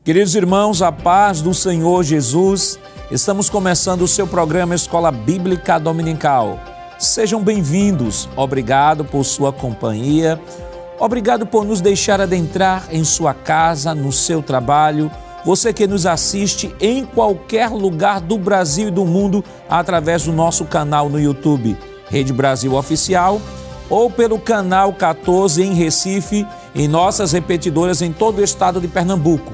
Queridos irmãos, a paz do Senhor Jesus, estamos começando o seu programa Escola Bíblica Dominical. Sejam bem-vindos, obrigado por sua companhia, obrigado por nos deixar adentrar em sua casa, no seu trabalho, você que nos assiste em qualquer lugar do Brasil e do mundo através do nosso canal no YouTube, Rede Brasil Oficial, ou pelo canal 14 em Recife, em nossas repetidoras em todo o estado de Pernambuco.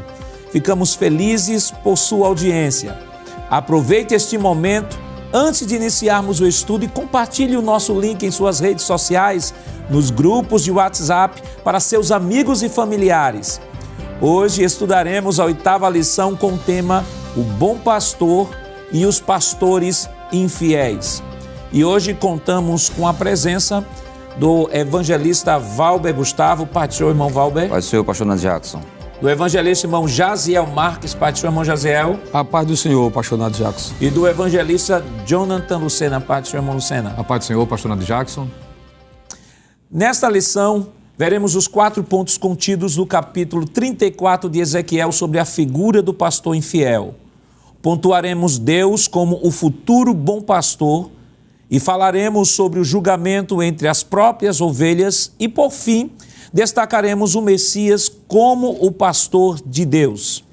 Ficamos felizes por sua audiência. Aproveite este momento antes de iniciarmos o estudo e compartilhe o nosso link em suas redes sociais, nos grupos de WhatsApp para seus amigos e familiares. Hoje estudaremos a 8ª lição com o tema O Bom Pastor e os Pastores Infiéis. E hoje contamos com a presença do evangelista Valber Gustavo. Pai do Senhor, irmão Valber. Pai do Senhor, pastor Nando Jackson. Do evangelista irmão Jaziel Marques. Pai do Senhor, irmão Jaziel. A paz do Senhor, pastor Nando Jackson. E do evangelista Jonathan Lucena. Pai do Senhor, irmão Lucena. A paz do Senhor, pastor Nando Jackson. Nesta lição, veremos os 4 pontos contidos no capítulo 34 de Ezequiel sobre a figura do pastor infiel. Pontuaremos Deus como o futuro bom pastor e falaremos sobre o julgamento entre as próprias ovelhas e, por fim, destacaremos o Messias como o pastor de Deus.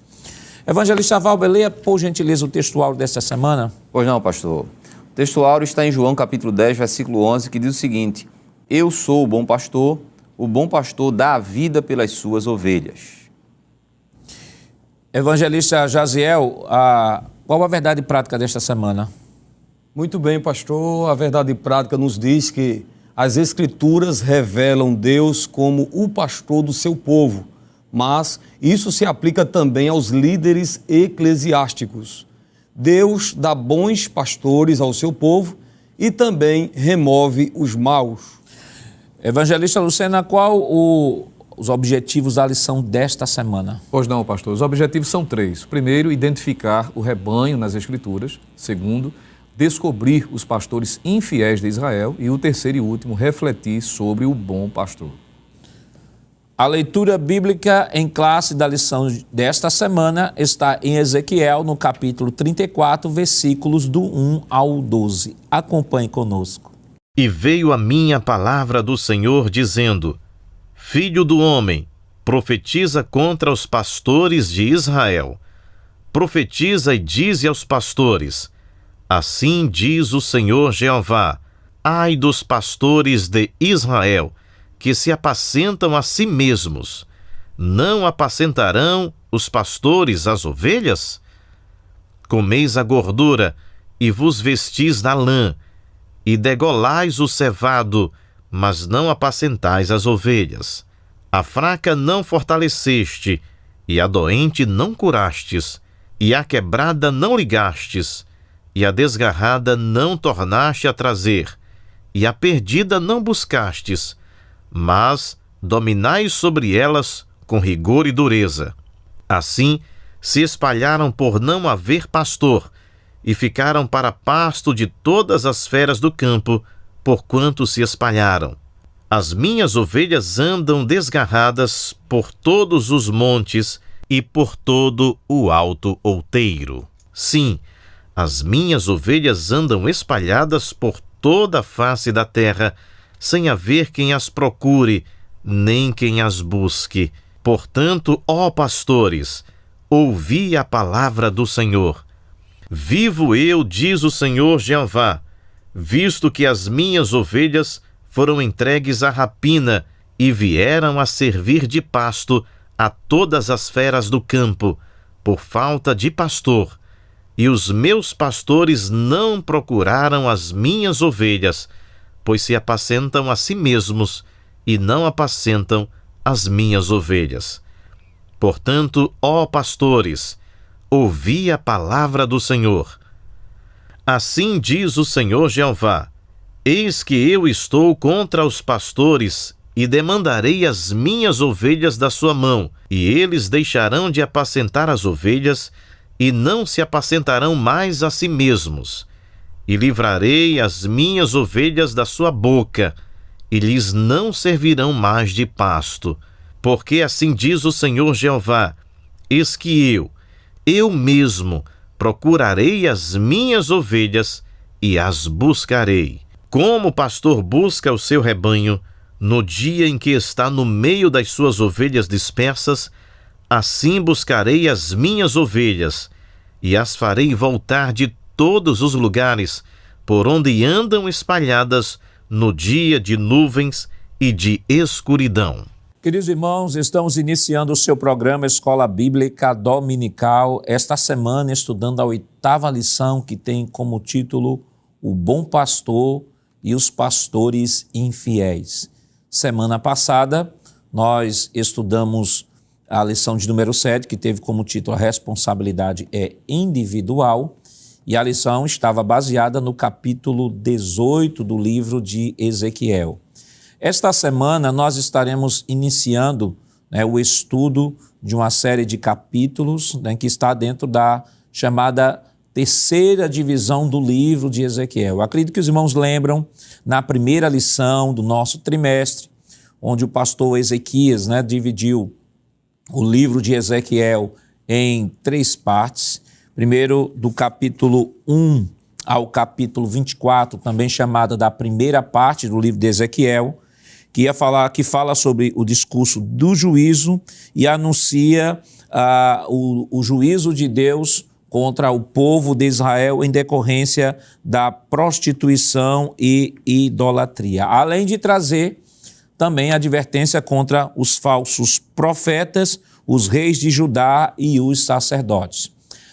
Evangelista Valber, leia, por gentileza, o textuário desta semana. Pois não, pastor. O textuário está em João capítulo 10, versículo 11, que diz o seguinte: Eu sou o bom pastor dá a vida pelas suas ovelhas. Evangelista Jaziel, qual a verdade prática desta semana? Muito bem, pastor. A verdade prática nos diz que as Escrituras revelam Deus como o pastor do seu povo, mas isso se aplica também aos líderes eclesiásticos. Deus dá bons pastores ao seu povo e também remove os maus. Evangelista Lucena, qual os objetivos da lição desta semana? Pois não, pastor. Os objetivos são 3. Primeiro, identificar o rebanho nas Escrituras. Segundo, descobrir os pastores infiéis de Israel. E o terceiro e último, refletir sobre o bom pastor. A leitura bíblica em classe da lição desta semana está em Ezequiel, no capítulo 34, versículos do 1 ao 12. Acompanhe conosco. E veio a mim a palavra do Senhor, dizendo: Filho do homem, profetiza contra os pastores de Israel. Profetiza e dize aos pastores: Assim diz o Senhor Jeová: Ai dos pastores de Israel, que se apacentam a si mesmos. Não apacentarão os pastores as ovelhas? Comeis a gordura e vos vestis da lã, e degolais o cevado, mas não apacentais as ovelhas. A fraca não fortaleceste, e a doente não curastes, e a quebrada não ligastes, e a desgarrada não tornaste a trazer, e a perdida não buscastes, mas dominais sobre elas com rigor e dureza. Assim se espalharam por não haver pastor, e ficaram para pasto de todas as feras do campo, porquanto se espalharam. As minhas ovelhas andam desgarradas por todos os montes e por todo o alto outeiro. Sim, as minhas ovelhas andam espalhadas por toda a face da terra, sem haver quem as procure, nem quem as busque. Portanto, ó pastores, ouvi a palavra do Senhor. Vivo eu, diz o Senhor Jeová, visto que as minhas ovelhas foram entregues à rapina e vieram a servir de pasto a todas as feras do campo, por falta de pastor, e os meus pastores não procuraram as minhas ovelhas, pois se apacentam a si mesmos e não apacentam as minhas ovelhas. Portanto, ó pastores, ouvi a palavra do Senhor. Assim diz o Senhor Jeová: Eis que eu estou contra os pastores e demandarei as minhas ovelhas da sua mão, e eles deixarão de apacentar as ovelhas e não se apacentarão mais a si mesmos. E livrarei as minhas ovelhas da sua boca, e lhes não servirão mais de pasto. Porque assim diz o Senhor Jeová: eis que eu mesmo, procurarei as minhas ovelhas e as buscarei. Como o pastor busca o seu rebanho no dia em que está no meio das suas ovelhas dispersas, assim buscarei as minhas ovelhas e as farei voltar de todos os lugares por onde andam espalhadas no dia de nuvens e de escuridão. Queridos irmãos, estamos iniciando o seu programa Escola Bíblica Dominical, esta semana estudando a 8ª lição, que tem como título O Bom Pastor e os Pastores Infiéis. Semana passada, nós estudamos a lição de número 7, que teve como título A Responsabilidade é Individual, e a lição estava baseada no capítulo 18 do livro de Ezequiel. Esta semana nós estaremos iniciando o estudo de uma série de capítulos que está dentro da chamada terceira divisão do livro de Ezequiel. Eu acredito que os irmãos lembram na primeira lição do nosso trimestre, onde o pastor Ezequias dividiu o livro de Ezequiel em 3 partes. Primeiro, do capítulo 1 ao capítulo 24, também chamada da primeira parte do livro de Ezequiel, que fala sobre o discurso do juízo e anuncia o juízo de Deus contra o povo de Israel em decorrência da prostituição e idolatria, além de trazer também advertência contra os falsos profetas, os reis de Judá e os sacerdotes.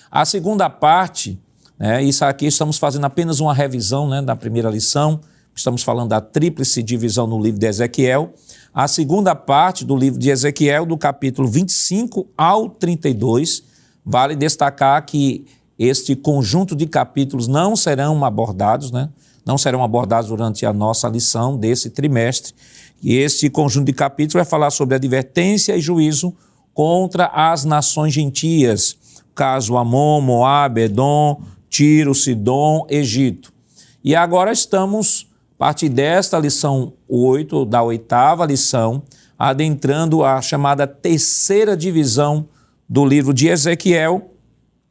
A segunda parte, isso aqui estamos fazendo apenas uma revisão da primeira lição, estamos falando da tríplice divisão no livro de Ezequiel. A segunda parte do livro de Ezequiel, do capítulo 25 ao 32, vale destacar que este conjunto de capítulos não serão abordados, não serão abordados durante a nossa lição desse trimestre. E este conjunto de capítulos vai falar sobre advertência e juízo contra as nações gentias, caso Amon, Moabe, Edom, Tiro, Sidom, Egito. E agora estamos, a partir desta lição 8, da 8ª lição, adentrando a chamada terceira divisão do livro de Ezequiel,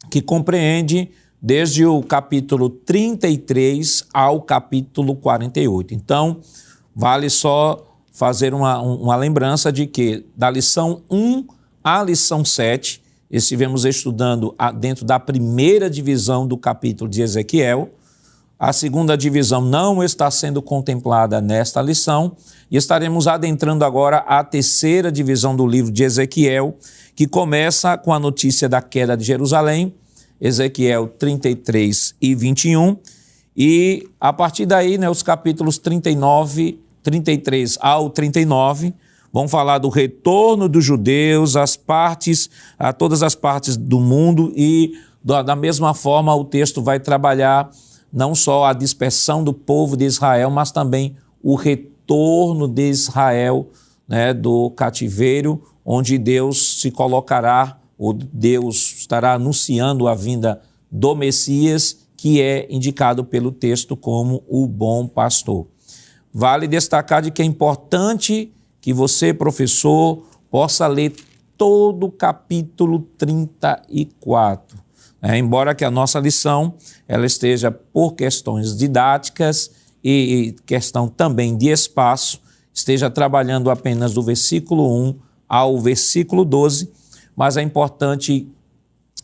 que compreende desde o capítulo 33 ao capítulo 48. Então, vale só fazer uma lembrança de que da lição 1 à lição 7, estivemos estudando dentro da primeira divisão do capítulo de Ezequiel. A segunda divisão não está sendo contemplada nesta lição e estaremos adentrando agora a terceira divisão do livro de Ezequiel, que começa com a notícia da queda de Jerusalém, Ezequiel 33 e 21, e a partir daí, os capítulos 33 ao 39, vão falar do retorno dos judeus, a todas as partes do mundo, e da mesma forma o texto vai trabalhar não só a dispersão do povo de Israel, mas também o retorno de Israel do cativeiro, onde Deus se colocará, ou Deus estará anunciando a vinda do Messias, que é indicado pelo texto como o bom pastor. Vale destacar de que é importante que você, professor, possa ler todo o capítulo 34. Embora que a nossa lição ela esteja por questões didáticas e questão também de espaço, esteja trabalhando apenas do versículo 1 ao versículo 12, mas é importante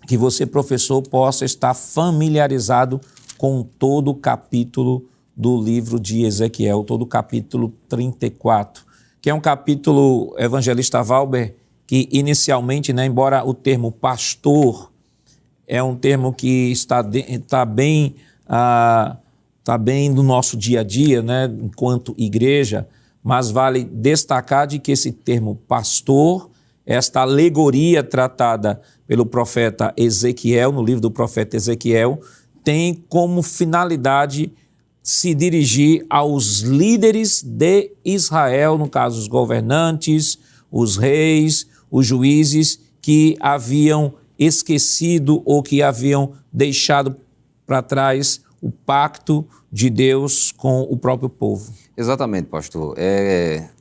que você, professor, possa estar familiarizado com todo o capítulo do livro de Ezequiel, todo o capítulo 34, que é um capítulo, evangelista Valber, que inicialmente, embora o termo pastor é um termo que está bem no nosso dia a dia, enquanto igreja, mas vale destacar de que esse termo pastor, esta alegoria tratada pelo profeta Ezequiel, no livro do profeta Ezequiel, tem como finalidade se dirigir aos líderes de Israel, no caso os governantes, os reis, os juízes que haviam esquecido ou que haviam deixado para trás o pacto de Deus com o próprio povo. Exatamente, pastor.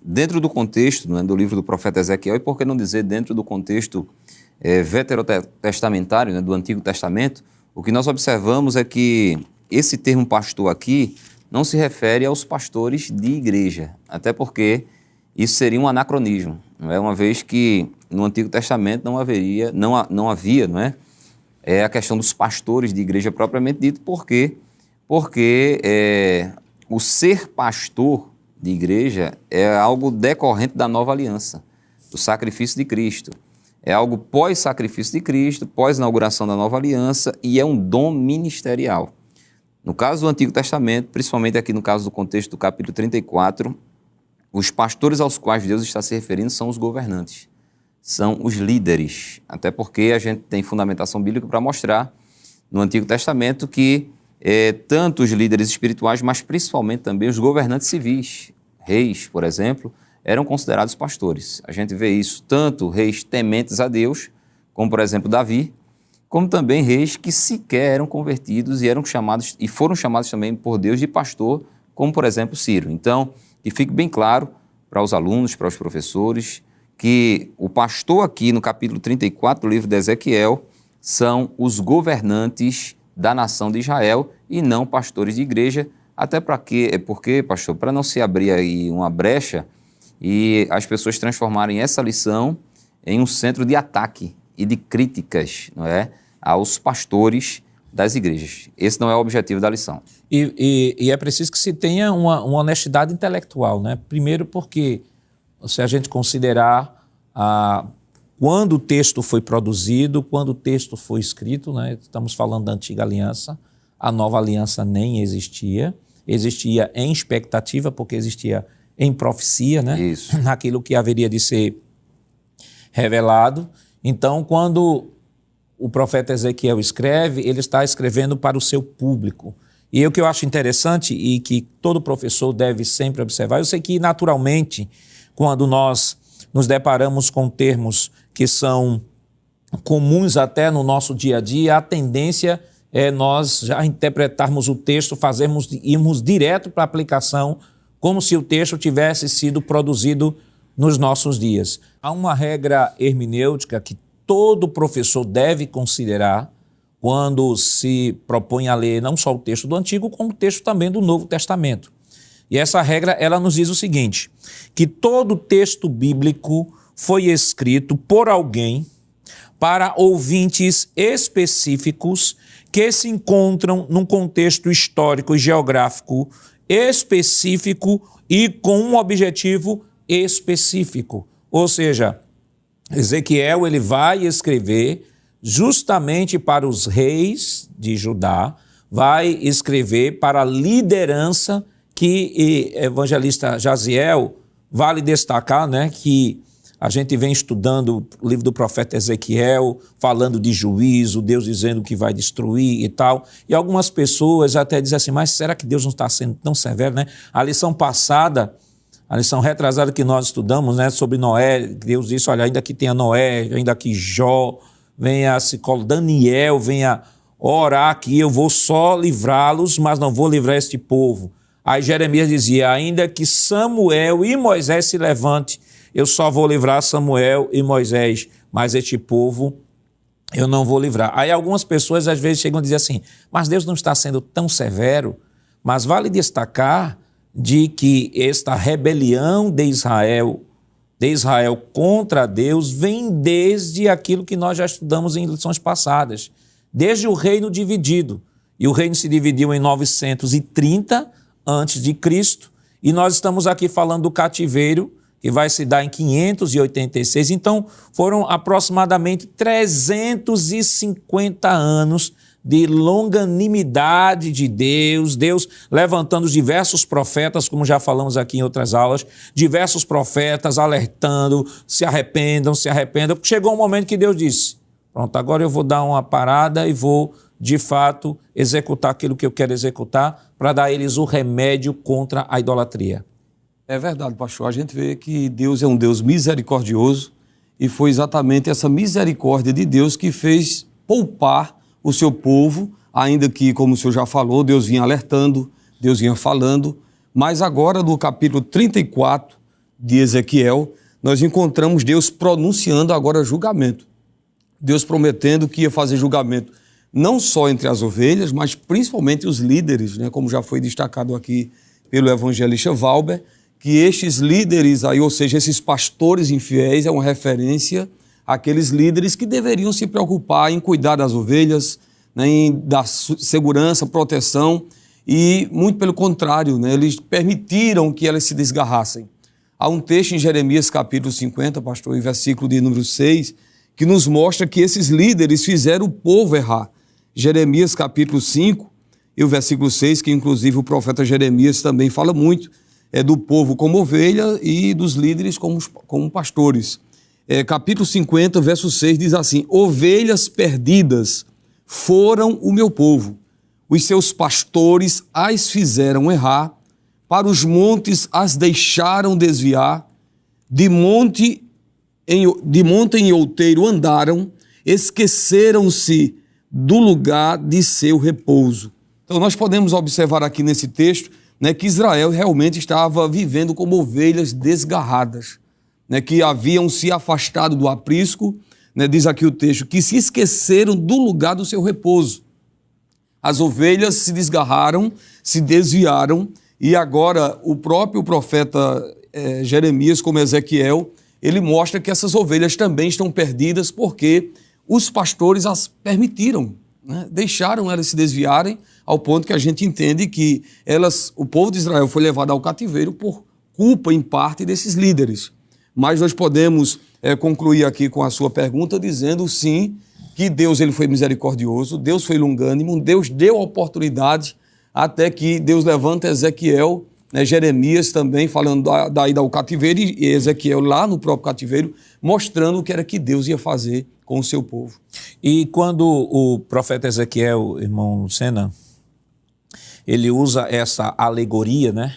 Dentro do contexto do livro do profeta Ezequiel, e por que não dizer dentro do contexto veterotestamentário, né, do Antigo Testamento, o que nós observamos é que esse termo pastor aqui não se refere aos pastores de igreja, até porque isso seria um anacronismo, não é? Uma vez que no Antigo Testamento não havia, não é? A questão dos pastores de igreja propriamente dito, porque o ser pastor de igreja é algo decorrente da nova aliança, do sacrifício de Cristo. É algo pós-sacrifício de Cristo, pós-inauguração da nova aliança, e é um dom ministerial. No caso do Antigo Testamento, principalmente aqui no caso do contexto do capítulo 34, os pastores aos quais Deus está se referindo são os governantes, são os líderes, até porque a gente tem fundamentação bíblica para mostrar no Antigo Testamento que tanto os líderes espirituais, mas principalmente também os governantes civis, reis, por exemplo, eram considerados pastores. A gente vê isso tanto reis tementes a Deus, como por exemplo Davi, como também reis que sequer eram convertidos e foram chamados também por Deus de pastor, como por exemplo Ciro. Então, que fique bem claro para os alunos, para os professores, que o pastor aqui no capítulo 34 do livro de Ezequiel são os governantes da nação de Israel e não pastores de igreja, até porque, pastor, para não se abrir aí uma brecha e as pessoas transformarem essa lição em um centro de ataque e de críticas, não é, aos pastores das igrejas. Esse não é o objetivo da lição. E é preciso que se tenha uma honestidade intelectual, né? Primeiro porque, se a gente considerar quando o texto foi produzido, quando o texto foi escrito, né? Estamos falando da antiga aliança, a nova aliança nem existia em expectativa, porque existia em profecia, né? Isso. Naquilo que haveria de ser revelado. Então, quando o profeta Ezequiel escreve, ele está escrevendo para o seu público. E o que eu acho interessante e que todo professor deve sempre observar, eu sei que naturalmente, quando nós nos deparamos com termos que são comuns até no nosso dia a dia, a tendência é nós já interpretarmos o texto, irmos direto para a aplicação, como se o texto tivesse sido produzido nos nossos dias. Há uma regra hermenêutica que todo professor deve considerar quando se propõe a ler não só o texto do Antigo, como o texto também do Novo Testamento. E essa regra, ela nos diz o seguinte, que todo texto bíblico foi escrito por alguém para ouvintes específicos que se encontram num contexto histórico e geográfico específico e com um objetivo específico. Ou seja, Ezequiel ele vai escrever justamente para os reis de Judá, vai escrever para a liderança que evangelista Jaziel vale destacar, né, que a gente vem estudando o livro do profeta Ezequiel, falando de juízo, Deus dizendo que vai destruir e tal. E algumas pessoas até dizem assim, mas será que Deus não está sendo tão severo, né? A lição passada, a lição retrasada que nós estudamos, né, sobre Noé, Deus disse, olha, ainda que tenha Noé, ainda que Jó, venha Daniel, venha orar aqui, eu vou só livrá-los, mas não vou livrar este povo. Aí Jeremias dizia, ainda que Samuel e Moisés se levante, eu só vou livrar Samuel e Moisés, mas este povo eu não vou livrar. Aí algumas pessoas às vezes chegam a dizer assim, mas Deus não está sendo tão severo, mas vale destacar de que esta rebelião de Israel contra Deus vem desde aquilo que nós já estudamos em lições passadas, desde o reino dividido. E o reino se dividiu em 930 antes de Cristo, e nós estamos aqui falando do cativeiro, que vai se dar em 586. Então, foram aproximadamente 350 anos de longanimidade de Deus, Deus levantando diversos profetas, como já falamos aqui em outras aulas, diversos profetas alertando, se arrependam. Chegou um momento que Deus disse, pronto, agora eu vou dar uma parada e vou, de fato, executar aquilo que eu quero executar para dar a eles o remédio contra a idolatria. É verdade, pastor. A gente vê que Deus é um Deus misericordioso e foi exatamente essa misericórdia de Deus que fez poupar o seu povo, ainda que, como o senhor já falou, Deus vinha alertando, Deus vinha falando, mas agora no capítulo 34 de Ezequiel, nós encontramos Deus pronunciando agora julgamento. Deus prometendo que ia fazer julgamento não só entre as ovelhas, mas principalmente os líderes, né? Como já foi destacado aqui pelo evangelista Valber, que estes líderes aí, ou seja, esses pastores infiéis, é uma referência àqueles líderes que deveriam se preocupar em cuidar das ovelhas, né, em dar segurança, proteção, e muito pelo contrário, né, eles permitiram que elas se desgarrassem. Há um texto em Jeremias capítulo 50, pastor, em versículo de número 6, que nos mostra que esses líderes fizeram o povo errar. Jeremias capítulo 5 e o versículo 6, que inclusive o profeta Jeremias também fala muito, é do povo como ovelha e dos líderes como pastores. Capítulo 50, verso 6 diz assim: ovelhas perdidas foram o meu povo, os seus pastores as fizeram errar, para os montes as deixaram desviar, de monte em outeiro andaram, esqueceram-se do lugar de seu repouso. Então nós podemos observar aqui nesse texto, né, que Israel realmente estava vivendo como ovelhas desgarradas, né, que haviam se afastado do aprisco, né, diz aqui o texto, que se esqueceram do lugar do seu repouso. As ovelhas se desgarraram, se desviaram, e agora o próprio profeta Jeremias, como Ezequiel, ele mostra que essas ovelhas também estão perdidas porque os pastores as permitiram, né? Deixaram elas se desviarem, ao ponto que a gente entende que o povo de Israel foi levado ao cativeiro por culpa, em parte, desses líderes. Mas nós podemos concluir aqui com a sua pergunta dizendo, sim, que Deus ele foi misericordioso, Deus foi longânimo, Deus deu oportunidade até que Deus levanta Ezequiel, né, Jeremias também falando da ida ao cativeiro e Ezequiel lá no próprio cativeiro, mostrando o que era que Deus ia fazer com o seu povo. E quando o profeta Ezequiel, irmão Sena, ele usa essa alegoria, né?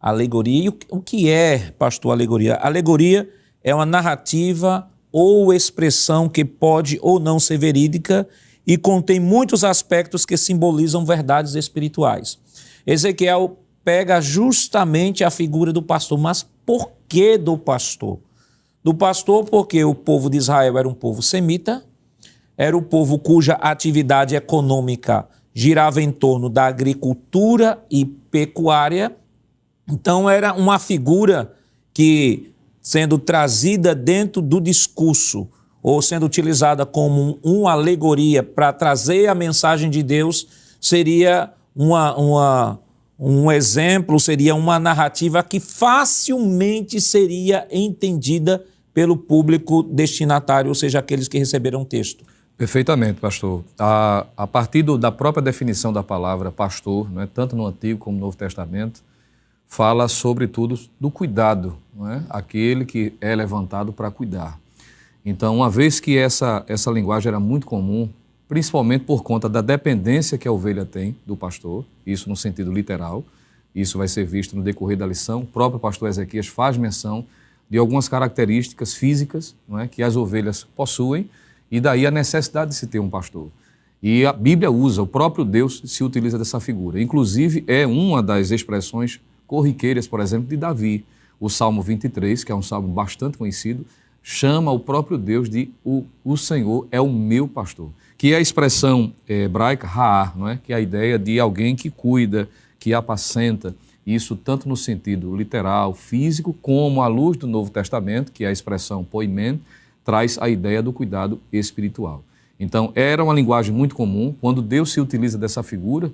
Alegoria. E o que é, pastor, alegoria? Alegoria é uma narrativa ou expressão que pode ou não ser verídica e contém muitos aspectos que simbolizam verdades espirituais. Ezequiel pega justamente a figura do pastor. Mas por que do pastor? Do pastor porque o povo de Israel era um povo semita, era o povo cuja atividade econômica girava em torno da agricultura e pecuária. Então era uma figura que, sendo trazida dentro do discurso ou sendo utilizada como uma alegoria para trazer a mensagem de Deus, seria um exemplo, seria uma narrativa que facilmente seria entendida pelo público destinatário, ou seja, aqueles que receberam o texto. Perfeitamente, pastor. A partir da própria definição da palavra pastor, não é, tanto no Antigo como no Novo Testamento, fala sobretudo do cuidado, não é? Aquele que é levantado para cuidar. Então, uma vez que essa linguagem era muito comum, principalmente por conta da dependência que a ovelha tem do pastor, isso no sentido literal, isso vai ser visto no decorrer da lição, o próprio pastor Ezequias faz menção de algumas características físicas, não é, que as ovelhas possuem, e daí a necessidade de se ter um pastor. E a Bíblia usa, o próprio Deus se utiliza dessa figura. Inclusive, é uma das expressões corriqueiras, por exemplo, de Davi. O Salmo 23, que é um salmo bastante conhecido, chama o próprio Deus de o Senhor é o meu pastor, que é a expressão hebraica, ra'ar, não é? Que é a ideia de alguém que cuida, que apacenta, isso tanto no sentido literal, físico, como à luz do Novo Testamento, que é a expressão poimen, traz a ideia do cuidado espiritual. Então, era uma linguagem muito comum. Quando Deus se utiliza dessa figura,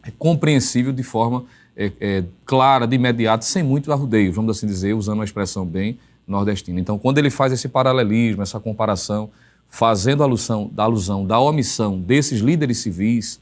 é compreensível de forma clara, de imediato, sem muito arrudeio, vamos assim dizer, usando uma expressão bem nordestina. Então, quando ele faz esse paralelismo, essa comparação, fazendo alusão da omissão desses líderes civis,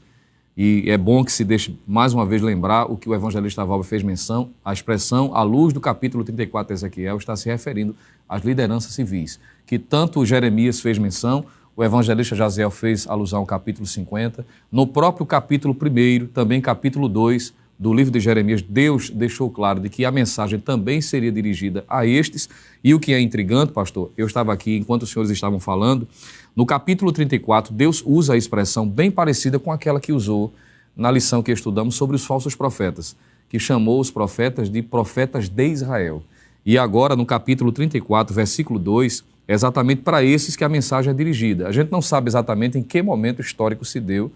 e é bom que se deixe mais uma vez lembrar o que o evangelista Valber fez menção, a expressão, à luz do capítulo 34 de Ezequiel, está se referindo às lideranças civis, que tanto Jeremias fez menção, o evangelista Jaziel fez alusão ao capítulo 50, no próprio capítulo 1, também capítulo 2 do livro de Jeremias, Deus deixou claro de que a mensagem também seria dirigida a estes, e o que é intrigante, pastor, eu estava aqui enquanto os senhores estavam falando, no capítulo 34, Deus usa a expressão bem parecida com aquela que usou na lição que estudamos sobre os falsos profetas, que chamou os profetas de profetas de Israel. E agora, no capítulo 34, versículo 2, É exatamente para esses que a mensagem é dirigida. A gente não sabe exatamente em que momento histórico se deu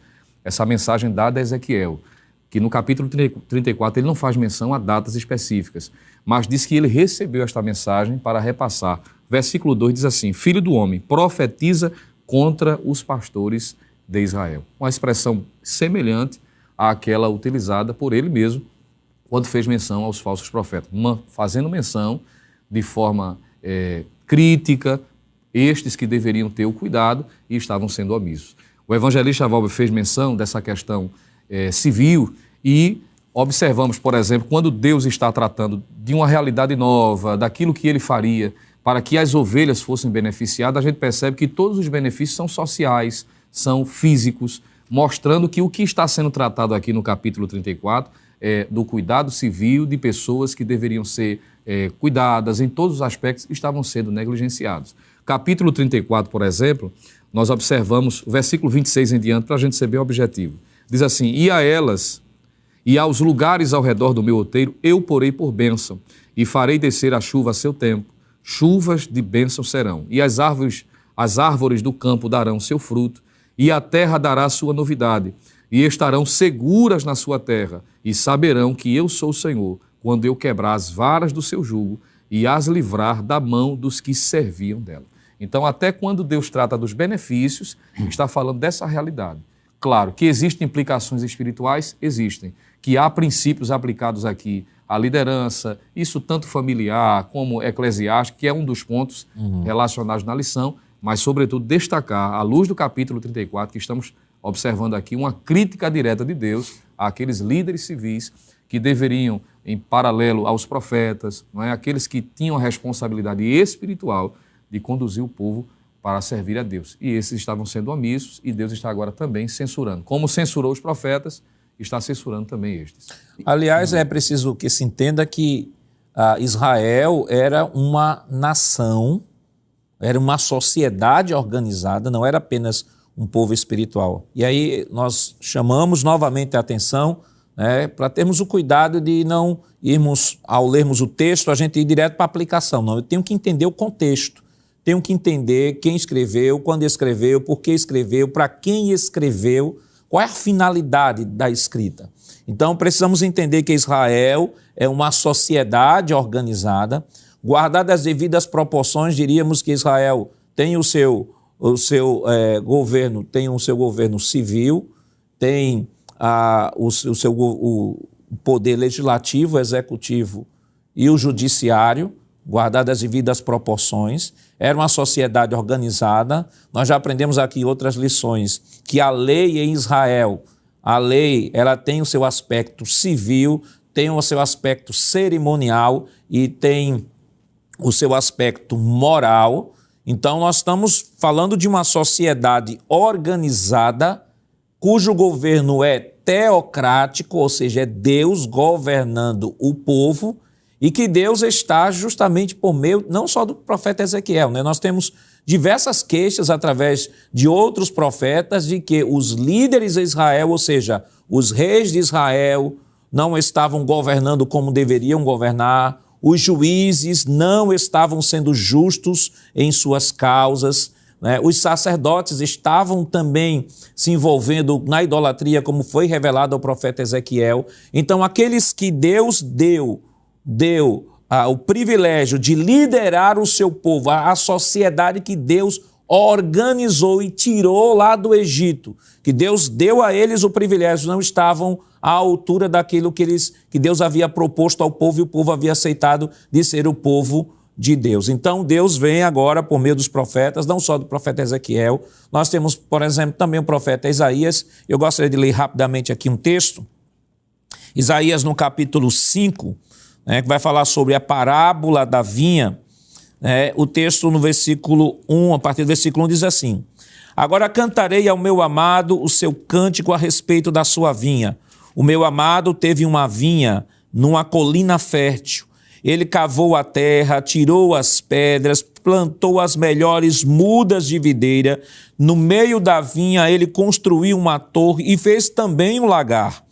essa mensagem dada a Ezequiel, que no capítulo 34 ele não faz menção a datas específicas, mas diz que ele recebeu esta mensagem para repassar. Versículo 2 diz assim: Filho do homem, profetiza contra os pastores de Israel. Uma expressão semelhante àquela utilizada por ele mesmo quando fez menção aos falsos profetas, fazendo menção de forma crítica, estes que deveriam ter o cuidado e estavam sendo omissos. O evangelista Valber fez menção dessa questão civil e observamos, por exemplo, quando Deus está tratando de uma realidade nova, daquilo que ele faria para que as ovelhas fossem beneficiadas, a gente percebe que todos os benefícios são sociais, são físicos, mostrando que o que está sendo tratado aqui no capítulo 34 é do cuidado civil de pessoas que deveriam ser cuidadas em todos os aspectos, estavam sendo negligenciados. Capítulo 34, por exemplo, nós observamos o versículo 26 em diante para a gente ser bem objetivo. Diz assim: E a elas e aos lugares ao redor do meu outeiro eu porei por bênção e farei descer a chuva a seu tempo. Chuvas de bênção serão, e as árvores do campo darão seu fruto, e a terra dará sua novidade, e estarão seguras na sua terra, e saberão que eu sou o Senhor, quando eu quebrar as varas do seu jugo e as livrar da mão dos que serviam dela. Então, até quando Deus trata dos benefícios, está falando dessa realidade. Claro que existem implicações espirituais, existem, que há princípios aplicados aqui à liderança, isso tanto familiar como eclesiástico, que é um dos pontos relacionados na lição, mas, sobretudo, destacar, à luz do capítulo 34, que estamos observando aqui, uma crítica direta de Deus àqueles líderes civis que deveriam, em paralelo aos profetas, não é, aqueles que tinham a responsabilidade espiritual de conduzir o povo para servir a Deus. E esses estavam sendo omissos e Deus está agora também censurando. Como censurou os profetas, está censurando também estes. Aliás, é preciso que se entenda que Israel era uma nação, era uma sociedade organizada, não era apenas um povo espiritual. E aí nós chamamos novamente a atenção, para termos o cuidado de não irmos, ao lermos o texto, a gente ir direto para a aplicação. Não, eu tenho que entender o contexto, tenho que entender quem escreveu, quando escreveu, por que escreveu, para quem escreveu, qual é a finalidade da escrita. Então, precisamos entender que Israel é uma sociedade organizada. Guardadas as devidas proporções, diríamos que Israel tem o seu governo, tem o seu governo civil, tem o poder legislativo, executivo e o judiciário, guardadas as devidas proporções. Era uma sociedade organizada. Nós já aprendemos aqui outras lições, que a lei em Israel, a lei, ela tem o seu aspecto civil, tem o seu aspecto cerimonial e tem o seu aspecto moral. Então, nós estamos falando de uma sociedade organizada, cujo governo é teocrático, ou seja, é Deus governando o povo, e que Deus está justamente por meio, não só do profeta Ezequiel, Nós temos diversas queixas através de outros profetas de que os líderes de Israel, ou seja, os reis de Israel, não estavam governando como deveriam governar, os juízes não estavam sendo justos em suas causas, Os sacerdotes estavam também se envolvendo na idolatria, como foi revelado ao profeta Ezequiel. Então, aqueles que Deus deu o privilégio de liderar o seu povo, a sociedade que Deus organizou e tirou lá do Egito, que Deus deu a eles o privilégio, não estavam à altura daquilo que Deus havia proposto ao povo e o povo havia aceitado de ser o povo de Deus. Então, Deus vem agora por meio dos profetas, não só do profeta Ezequiel. Nós temos, por exemplo, também o profeta Isaías. Eu gostaria de ler rapidamente aqui um texto. Isaías, no capítulo 5, que vai falar sobre a parábola da vinha. O texto no versículo 1, a partir do versículo 1, diz assim: Agora cantarei ao meu amado o seu cântico a respeito da sua vinha. O meu amado teve uma vinha numa colina fértil. Ele cavou a terra, tirou as pedras, plantou as melhores mudas de videira. No meio da vinha ele construiu uma torre e fez também um lagar.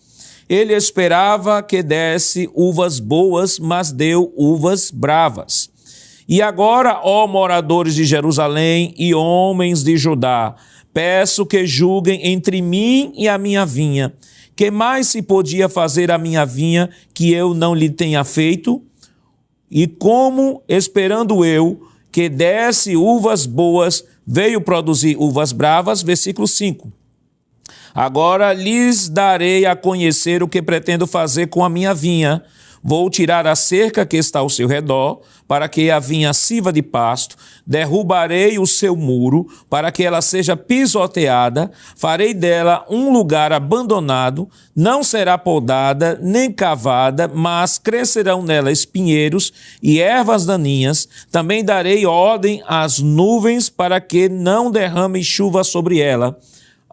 Ele esperava que desse uvas boas, mas deu uvas bravas. E agora, ó moradores de Jerusalém e homens de Judá, peço que julguem entre mim e a minha vinha. Que mais se podia fazer à minha vinha que eu não lhe tenha feito? E como, esperando eu, que desse uvas boas, veio produzir uvas bravas, versículo 5. Agora lhes darei a conhecer o que pretendo fazer com a minha vinha. Vou tirar a cerca que está ao seu redor, para que a vinha sirva de pasto. Derrubarei o seu muro, para que ela seja pisoteada. Farei dela um lugar abandonado. Não será podada, nem cavada, mas crescerão nela espinheiros e ervas daninhas. Também darei ordem às nuvens, para que não derramem chuva sobre ela.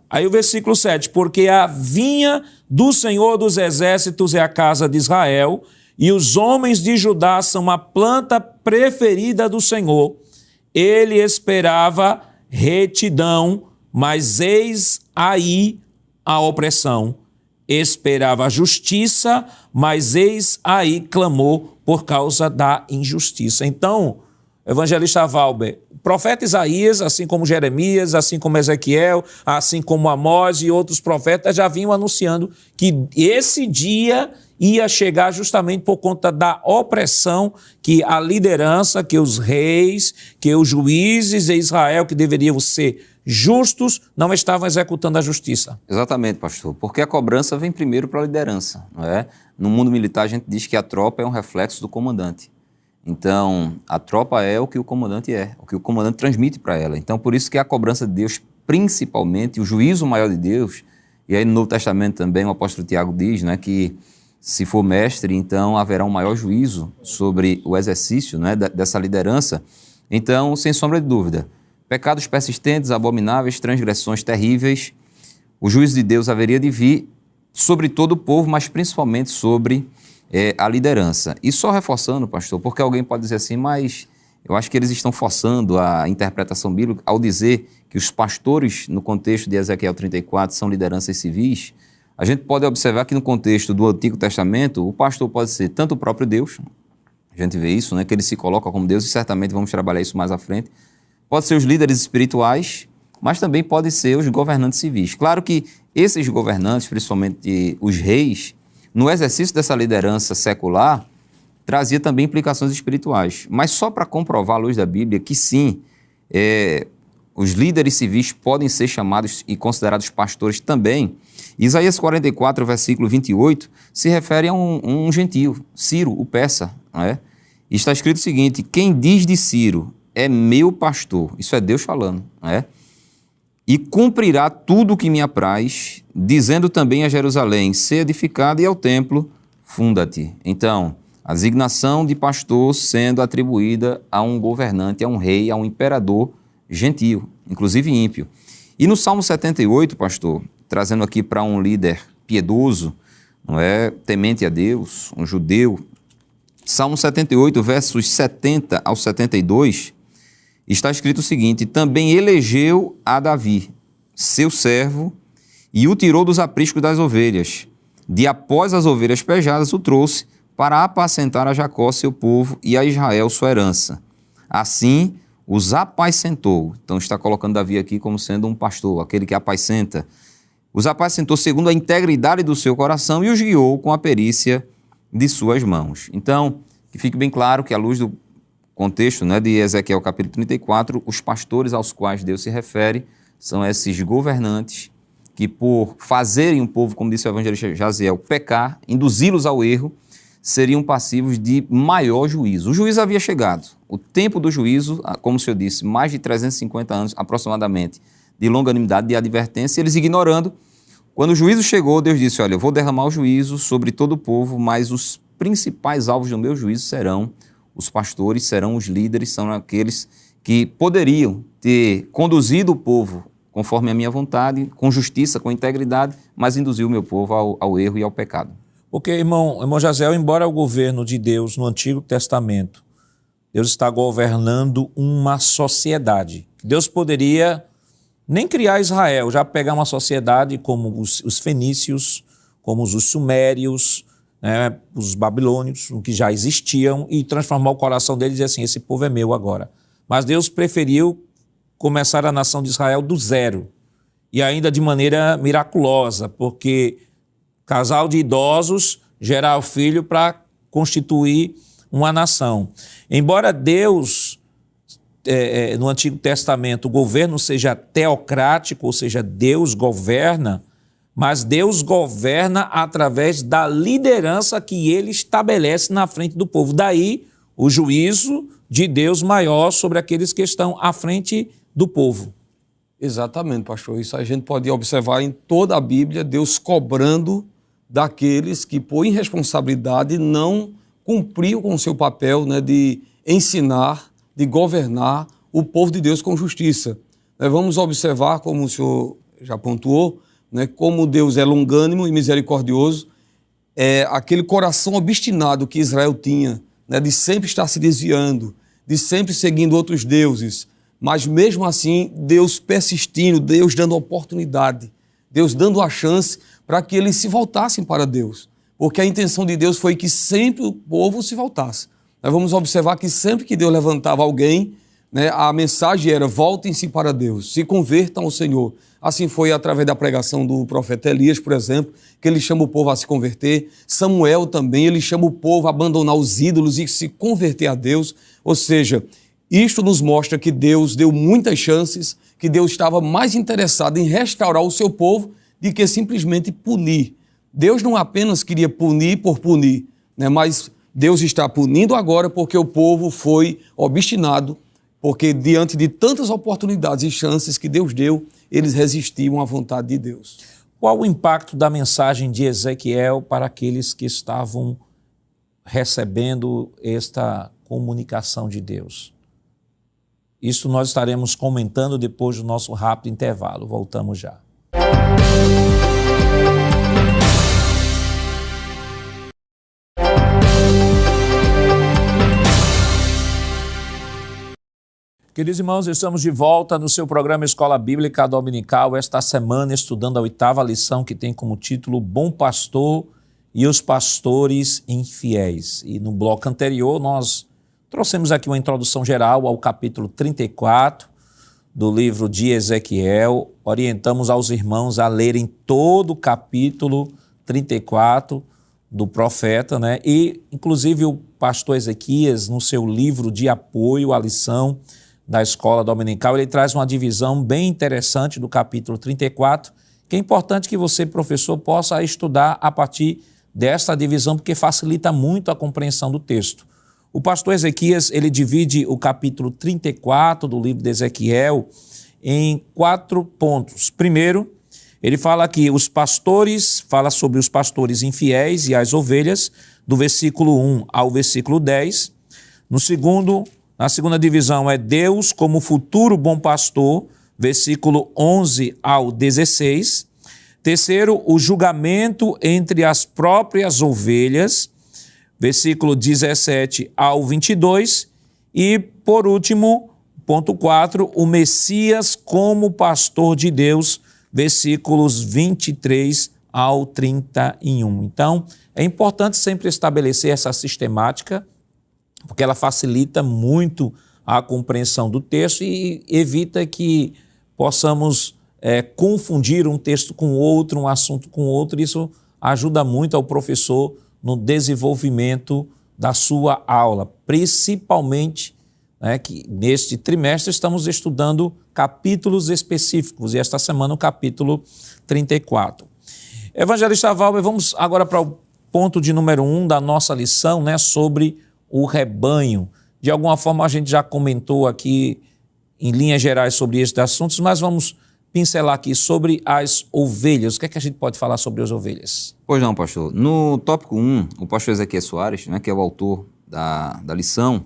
Aí o versículo 7, porque a vinha do Senhor dos Exércitos é a casa de Israel, e os homens de Judá são a planta preferida do Senhor. Ele esperava retidão, mas eis aí a opressão. Esperava justiça, mas eis aí clamor por causa da injustiça. Então, evangelista Valber, o profeta Isaías, assim como Jeremias, assim como Ezequiel, assim como Amós e outros profetas já vinham anunciando que esse dia ia chegar justamente por conta da opressão que a liderança, que os reis, que os juízes de Israel, que deveriam ser justos, não estavam executando a justiça. Exatamente, pastor, porque a cobrança vem primeiro para a liderança, não é? No mundo militar a gente diz que a tropa é um reflexo do comandante. Então, a tropa é o que o comandante é, o que o comandante transmite para ela. Então, por isso que a cobrança de Deus, principalmente, o juízo maior de Deus, e aí no Novo Testamento também o apóstolo Tiago diz, né, que se for mestre, então haverá um maior juízo sobre o exercício, né, dessa liderança. Então, sem sombra de dúvida, pecados persistentes, abomináveis, transgressões terríveis, o juízo de Deus haveria de vir sobre todo o povo, mas principalmente sobre a liderança. E só reforçando, pastor, porque alguém pode dizer assim, mas eu acho que eles estão forçando a interpretação bíblica ao dizer que os pastores, no contexto de Ezequiel 34, são lideranças civis. A gente pode observar que no contexto do Antigo Testamento, o pastor pode ser tanto o próprio Deus, a gente vê isso, né, que ele se coloca como Deus, e certamente vamos trabalhar isso mais à frente. Pode ser os líderes espirituais, mas também podem ser os governantes civis. Claro que esses governantes, principalmente os reis, no exercício dessa liderança secular, trazia também implicações espirituais. Mas só para comprovar à luz da Bíblia que sim, os líderes civis podem ser chamados e considerados pastores também. Isaías 44, versículo 28, se refere a um gentio, Ciro, o persa. Não é? E está escrito o seguinte, quem diz de Ciro é meu pastor, isso é Deus falando, não é? E cumprirá tudo o que me apraz, dizendo também a Jerusalém, ser edificada, e ao templo, funda-te. Então, a designação de pastor sendo atribuída a um governante, a um rei, a um imperador gentio, inclusive ímpio. E no Salmo 78, pastor, trazendo aqui para um líder piedoso, não é, temente a Deus, um judeu, Salmo 78, versos 70 ao 72, está escrito o seguinte, também elegeu a Davi, seu servo, e o tirou dos apriscos das ovelhas. De após as ovelhas pejadas o trouxe para apacentar a Jacó, seu povo, e a Israel, sua herança. Assim, os apacentou. Então está colocando Davi aqui como sendo um pastor, aquele que apacenta. Os apacentou segundo a integridade do seu coração e os guiou com a perícia de suas mãos. Então, que fique bem claro que à luz do contexto, né, de Ezequiel capítulo 34, os pastores aos quais Deus se refere são esses governantes que por fazerem o povo, como disse o evangelista Jaziel, pecar, induzi-los ao erro, seriam passivos de maior juízo. O juízo havia chegado. O tempo do juízo, como o senhor disse, mais de 350 anos aproximadamente de longanimidade, de advertência, eles ignorando. Quando o juízo chegou, Deus disse, olha, eu vou derramar o juízo sobre todo o povo, mas os principais alvos do meu juízo serão os pastores, serão os líderes, são aqueles que poderiam ter conduzido o povo conforme a minha vontade, com justiça, com integridade, mas induziu o meu povo ao erro e ao pecado. Porque, irmão Jaziel, embora o governo de Deus no Antigo Testamento, Deus está governando uma sociedade. Deus poderia nem criar Israel, já pegar uma sociedade como os fenícios, como os sumérios, né, os babilônios, o que já existiam, e transformar o coração deles e dizer assim, esse povo é meu agora. Mas Deus preferiu começar a nação de Israel do zero, e ainda de maneira miraculosa, porque casal de idosos gerar o filho para constituir uma nação. Embora Deus, no Antigo Testamento, o governo seja teocrático, ou seja, Deus governa, mas Deus governa através da liderança que ele estabelece na frente do povo. Daí o juízo de Deus maior sobre aqueles que estão à frente do povo. Exatamente, pastor. Isso a gente pode observar em toda a Bíblia, Deus cobrando daqueles que, por irresponsabilidade, não cumpriam com o seu papel, né, de ensinar, de governar o povo de Deus com justiça. Vamos observar, como o senhor já pontuou, né, como Deus é longânimo e misericordioso, aquele coração obstinado que Israel tinha, né, de sempre estar se desviando, de sempre seguindo outros deuses, mas mesmo assim, Deus persistindo, Deus dando oportunidade, Deus dando a chance para que eles se voltassem para Deus. Porque a intenção de Deus foi que sempre o povo se voltasse. Nós vamos observar que sempre que Deus levantava alguém, né, a mensagem era: voltem-se para Deus, se convertam ao Senhor. Assim foi através da pregação do profeta Elias, por exemplo, que ele chama o povo a se converter. Samuel também, ele chama o povo a abandonar os ídolos e se converter a Deus. Ou seja, isto nos mostra que Deus deu muitas chances, que Deus estava mais interessado em restaurar o seu povo do que simplesmente punir. Deus não apenas queria punir por punir, né, mas Deus está punindo agora porque o povo foi obstinado, porque diante de tantas oportunidades e chances que Deus deu, eles resistiam à vontade de Deus. Qual o impacto da mensagem de Ezequiel para aqueles que estavam recebendo esta comunicação de Deus? Isso nós estaremos comentando depois do nosso rápido intervalo. Voltamos já. Queridos irmãos, estamos de volta no seu programa Escola Bíblica Dominical, esta semana estudando a 8ª lição, que tem como título Bom Pastor e os Pastores Infiéis. E no bloco anterior nós trouxemos aqui uma introdução geral ao capítulo 34 do livro de Ezequiel. Orientamos aos irmãos a lerem todo o capítulo 34 do profeta, né? E inclusive o pastor Ezequias, no seu livro de apoio à lição da Escola Dominical, ele traz uma divisão bem interessante do capítulo 34, que é importante que você, professor, possa estudar a partir desta divisão, porque facilita muito a compreensão do texto. O pastor Ezequias, ele divide o capítulo 34 do livro de Ezequiel em 4 pontos. Primeiro, ele fala que fala sobre os pastores infiéis e as ovelhas, do versículo 1 ao versículo 10. Na segunda divisão é Deus como futuro bom pastor, versículo 11 ao 16. Terceiro, o julgamento entre as próprias ovelhas, versículo 17 ao 22. E, por último, ponto 4, o Messias como pastor de Deus, versículos 23 ao 31. Então, é importante sempre estabelecer essa sistemática, porque ela facilita muito a compreensão do texto e evita que possamos confundir um texto com outro, um assunto com outro. Isso ajuda muito ao professor no desenvolvimento da sua aula, principalmente, né, que neste trimestre estamos estudando capítulos específicos, e esta semana o capítulo 34. Evangelista Valber, vamos agora para o ponto de número 1 da nossa lição, né, sobre o rebanho. De alguma forma a gente já comentou aqui em linhas gerais sobre estes assuntos, mas vamos pincelar aqui sobre as ovelhas. O que é que a gente pode falar sobre as ovelhas? Pois não, pastor. No tópico 1, o pastor Ezequiel Soares, né, que é o autor da lição,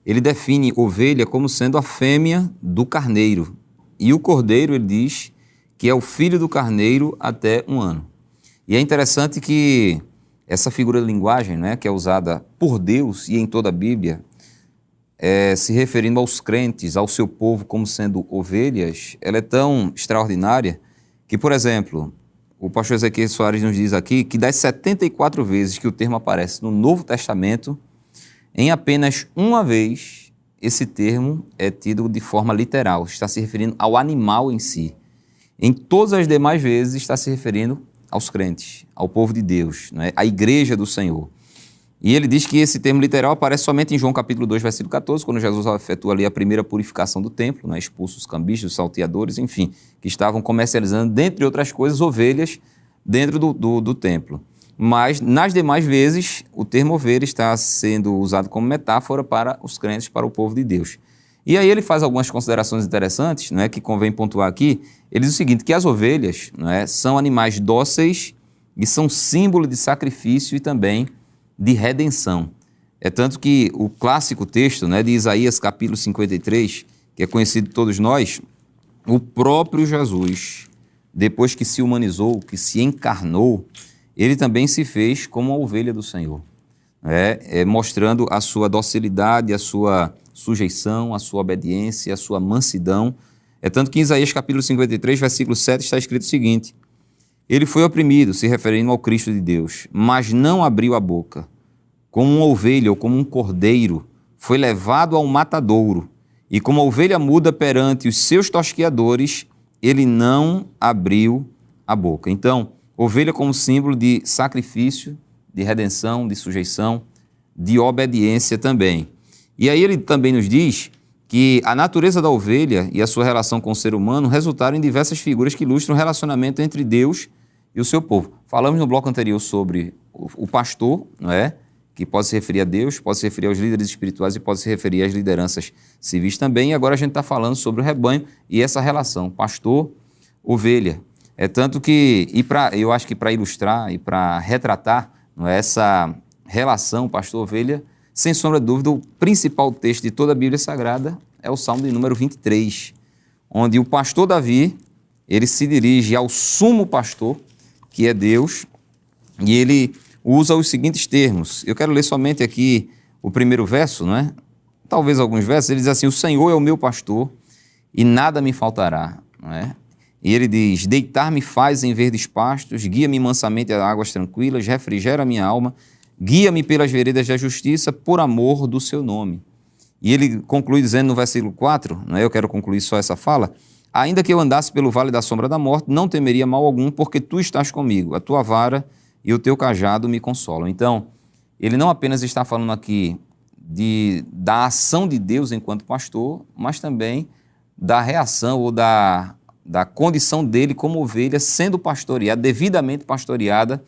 ele define ovelha como sendo a fêmea do carneiro. E o cordeiro, ele diz que é o filho do carneiro até 1 ano. E é interessante que essa figura de linguagem, né, que é usada por Deus e em toda a Bíblia, se referindo aos crentes, ao seu povo como sendo ovelhas, ela é tão extraordinária que, por exemplo, o pastor Ezequiel Soares nos diz aqui que das 74 vezes que o termo aparece no Novo Testamento, em apenas uma vez esse termo é tido de forma literal, está se referindo ao animal em si. Em todas as demais vezes está se referindo aos crentes, ao povo de Deus, né? À igreja do Senhor. E ele diz que esse termo literal aparece somente em João capítulo 2, versículo 14, quando Jesus efetua ali a primeira purificação do templo, né? Expulsa os cambistas, os salteadores, enfim, que estavam comercializando, dentre outras coisas, ovelhas dentro do templo. Mas, nas demais vezes, o termo ovelha está sendo usado como metáfora para os crentes, para o povo de Deus. E aí ele faz algumas considerações interessantes, né, que convém pontuar aqui. Ele diz o seguinte, que as ovelhas, né, são animais dóceis e são símbolo de sacrifício e também de redenção. É tanto que o clássico texto, né, de Isaías capítulo 53, que é conhecido de todos nós, o próprio Jesus, depois que se humanizou, que se encarnou, ele também se fez como a ovelha do Senhor, mostrando a sua docilidade, a sua sujeição, a sua obediência, a sua mansidão. É tanto que em Isaías capítulo 53, versículo 7, está escrito o seguinte: ele foi oprimido, se referindo ao Cristo de Deus, mas não abriu a boca. Como uma ovelha ou como um cordeiro, foi levado ao matadouro, e como a ovelha muda perante os seus tosqueadores, ele não abriu a boca. Então, ovelha como símbolo de sacrifício, de redenção, de sujeição, de obediência também. E aí ele também nos diz que a natureza da ovelha e a sua relação com o ser humano resultaram em diversas figuras que ilustram o relacionamento entre Deus e o seu povo. Falamos no bloco anterior sobre o pastor, não é? Que pode se referir a Deus, pode se referir aos líderes espirituais e pode se referir às lideranças civis também. E agora a gente está falando sobre o rebanho e essa relação pastor-ovelha. É tanto que, eu acho que para ilustrar e para retratar, não é, essa relação pastor-ovelha, sem sombra de dúvida, o principal texto de toda a Bíblia Sagrada é o Salmo de número 23, onde o pastor Davi, ele se dirige ao sumo pastor, que é Deus, e ele usa os seguintes termos. Eu quero ler somente aqui o primeiro verso, não é? Talvez alguns versos. Ele diz assim: o Senhor é o meu pastor e nada me faltará, não é? E ele diz: deitar-me faz em verdes pastos, guia-me mansamente a águas tranquilas, refrigera a minha alma, guia-me pelas veredas da justiça, por amor do seu nome. E ele conclui dizendo no versículo 4, não é? Eu quero concluir só essa fala: ainda que eu andasse pelo vale da sombra da morte, não temeria mal algum, porque tu estás comigo, a tua vara e o teu cajado me consolam. Então, ele não apenas está falando aqui da ação de Deus enquanto pastor, mas também da reação ou da condição dele como ovelha sendo pastoreada, devidamente pastoreada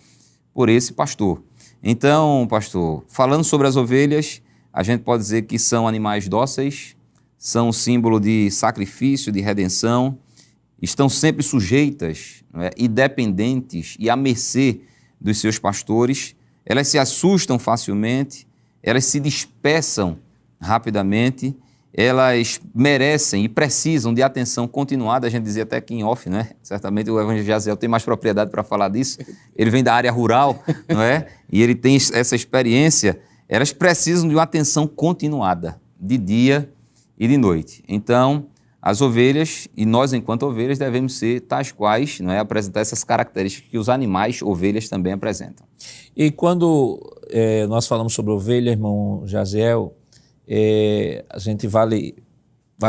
por esse pastor. Então, pastor, falando sobre as ovelhas, a gente pode dizer que são animais dóceis, são um símbolo de sacrifício, de redenção, estão sempre sujeitas, não é, e dependentes e à mercê dos seus pastores. Elas se assustam facilmente, elas se dispersam rapidamente, elas merecem e precisam de atenção continuada. A gente dizia até aqui em off, né? Certamente o evangelho Jaziel tem mais propriedade para falar disso. Ele vem da área rural, não é? E ele tem essa experiência. Elas precisam de uma atenção continuada, de dia e de noite. Então, as ovelhas, e nós enquanto ovelhas, devemos ser tais quais, não é? Apresentar essas características que os animais, ovelhas, também apresentam. E quando nós falamos sobre ovelha, irmão Jaziel, a gente vale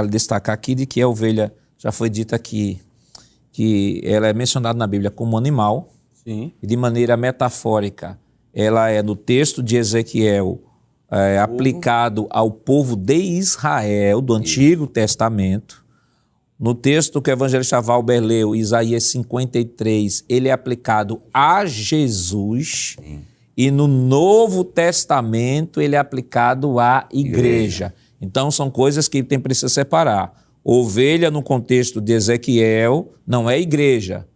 destacar aqui de que a ovelha, já foi dito aqui, que ela é mencionada na Bíblia como animal. Sim. E de maneira metafórica, ela é no texto de Ezequiel, aplicado ao povo de Israel, do Antigo Testamento. No texto que o evangelista Valber leu, Isaías 53, ele é aplicado a Jesus. Sim. E no Novo Testamento ele é aplicado à igreja. Então são coisas que tem precisa separar. Ovelha no contexto de Ezequiel não é igreja.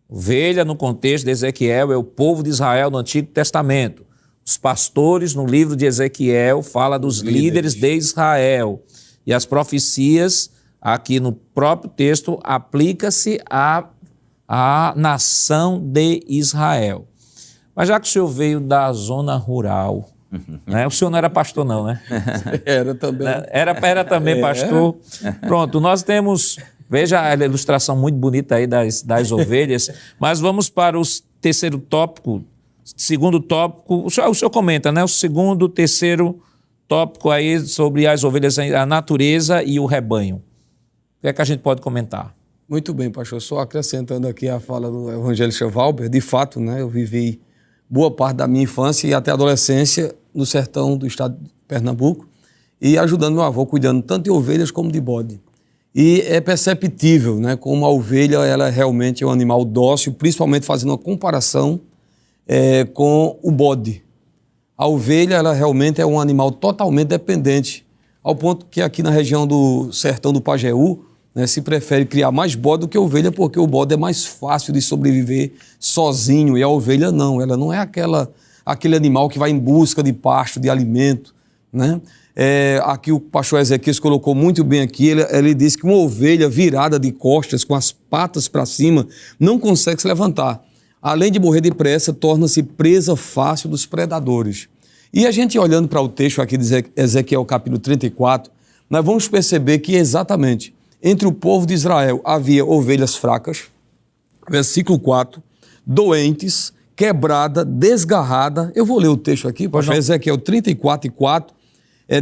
Ovelha no contexto de Ezequiel é o povo de Israel no Antigo Testamento. Os pastores no livro de Ezequiel fala dos líderes de Israel. E as profecias aqui no próprio texto aplica-se à nação de Israel. Mas já que o senhor veio da zona rural, né? O senhor não era pastor não, né? Era também. Era também pastor. Pronto, nós temos Veja a ilustração muito bonita aí das ovelhas. Mas vamos para o terceiro tópico, segundo tópico. O senhor comenta, né? O segundo, terceiro tópico aí sobre as ovelhas, a natureza e o rebanho. O que é que a gente pode comentar? Muito bem, pastor. Só acrescentando aqui a fala do evangelista Valber, de fato, né, eu vivi boa parte da minha infância e até a adolescência no sertão do estado de Pernambuco e ajudando meu avô, cuidando tanto de ovelhas como de bode. E é perceptível, né, como a ovelha ela realmente é um animal dócil, principalmente fazendo uma comparação com o bode. A ovelha ela realmente é um animal totalmente dependente, ao ponto que aqui na região do sertão do Pajeú, né, se prefere criar mais bode do que ovelha, porque o bode é mais fácil de sobreviver sozinho e a ovelha não. Ela não é aquele animal que vai em busca de pasto, de alimento, né? Aqui o pastor Ezequias colocou muito bem aqui, ele disse que uma ovelha virada de costas, com as patas para cima, não consegue se levantar. Além de morrer depressa, torna-se presa fácil dos predadores. E a gente olhando para o texto aqui de Ezequiel capítulo 34, nós vamos perceber que exatamente entre o povo de Israel havia ovelhas fracas, versículo 4, doentes, quebrada, desgarrada. Eu vou ler o texto aqui, pastor Ezequiel 34:4,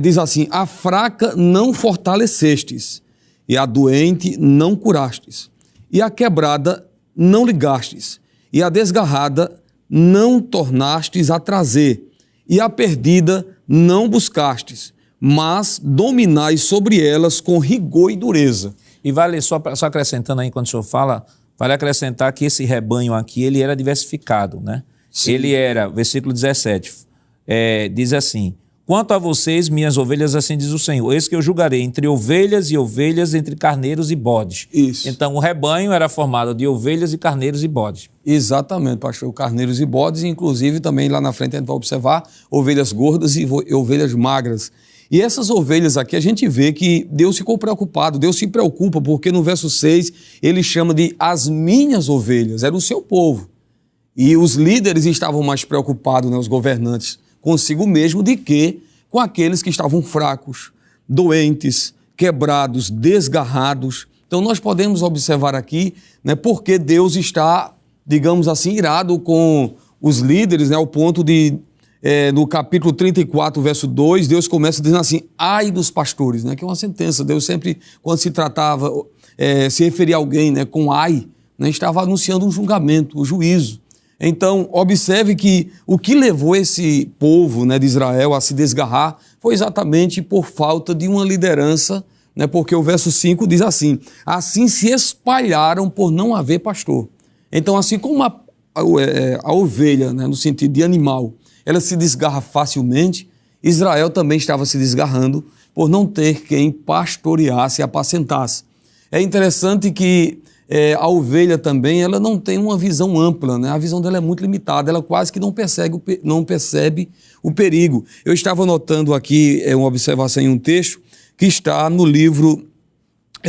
diz assim: a fraca não fortalecestes, e a doente não curastes, e a quebrada não ligastes, e a desgarrada não tornastes a trazer, e a perdida não buscastes, mas dominais sobre elas com rigor e dureza. E vale, só acrescentando aí, quando o senhor fala, vale acrescentar que esse rebanho aqui, ele era diversificado, né? Sim. Ele era, versículo 17, diz assim: quanto a vocês, minhas ovelhas, assim diz o Senhor, eis que eu julgarei entre ovelhas e ovelhas, entre carneiros e bodes. Isso. Então o rebanho era formado de ovelhas e carneiros e bodes. Exatamente, pastor, carneiros e bodes, inclusive também lá na frente a gente vai observar ovelhas gordas e ovelhas magras. E essas ovelhas aqui, a gente vê que Deus ficou preocupado, Deus se preocupa, porque no verso 6 ele chama de as minhas ovelhas, era o seu povo. E os líderes estavam mais preocupados, né, os governantes, consigo mesmo, de que com aqueles que estavam fracos, doentes, quebrados, desgarrados. Então nós podemos observar aqui, né, porque Deus está, digamos assim, irado com os líderes, né, ao ponto de no capítulo 34, verso 2, Deus começa dizendo assim: ai dos pastores, né? Que é uma sentença. Deus sempre, quando se tratava, se referia a alguém, né, com ai, né, estava anunciando um julgamento, o juízo. Então, observe que o que levou esse povo, né, de Israel a se desgarrar foi exatamente por falta de uma liderança, né, porque o verso 5 diz assim: assim se espalharam por não haver pastor. Então, assim como a ovelha, né, no sentido de animal, ela se desgarra facilmente, Israel também estava se desgarrando por não ter quem pastoreasse e apacentasse. É interessante que a ovelha também, ela não tem uma visão ampla, né? A visão dela é muito limitada, ela quase que não percebe o perigo. Eu estava notando aqui uma observação em um texto que está no livro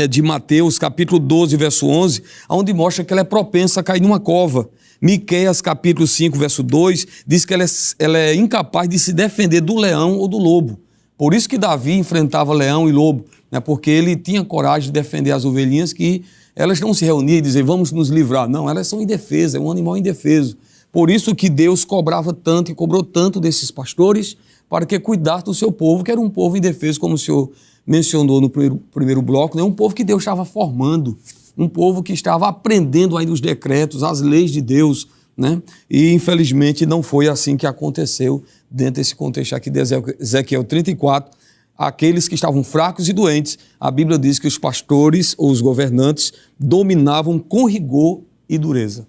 de Mateus, capítulo 12, verso 11, onde mostra que ela é propensa a cair numa cova. Miqueias, capítulo 5, verso 2, diz que ela é incapaz de se defender do leão ou do lobo. Por isso que Davi enfrentava leão e lobo, né? Porque ele tinha coragem de defender as ovelhinhas, que elas não se reuniam e diziam, vamos nos livrar. Não, elas são indefesas, é um animal indefeso. Por isso que Deus cobrava tanto e cobrou tanto desses pastores, para que cuidasse do seu povo, que era um povo indefeso, como o senhor mencionou no primeiro bloco, né? Um povo que Deus estava formando, um povo que estava aprendendo ainda os decretos, as leis de Deus, né? E infelizmente não foi assim que aconteceu dentro desse contexto aqui de Ezequiel 34. Aqueles que estavam fracos e doentes, a Bíblia diz que os pastores ou os governantes dominavam com rigor e dureza.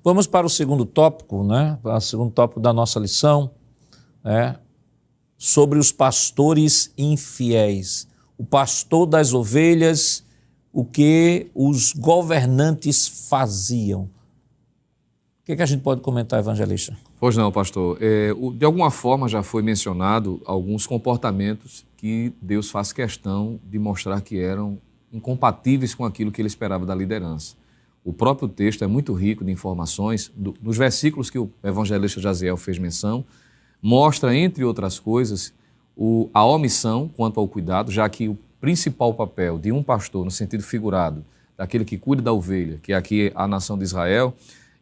Vamos para o segundo tópico, né? O segundo tópico da nossa lição, sobre os pastores infiéis. O pastor das ovelhas, o que os governantes faziam. O que a gente pode comentar, evangelista? Pois não, pastor. De alguma forma já foi mencionado alguns comportamentos que Deus faz questão de mostrar que eram incompatíveis com aquilo que ele esperava da liderança. O próprio texto é muito rico de informações. Nos versículos que o evangelista Jaziel fez menção, mostra, entre outras coisas, a omissão quanto ao cuidado, já que o principal papel de um pastor, no sentido figurado, daquele que cuida da ovelha, que é aqui a nação de Israel,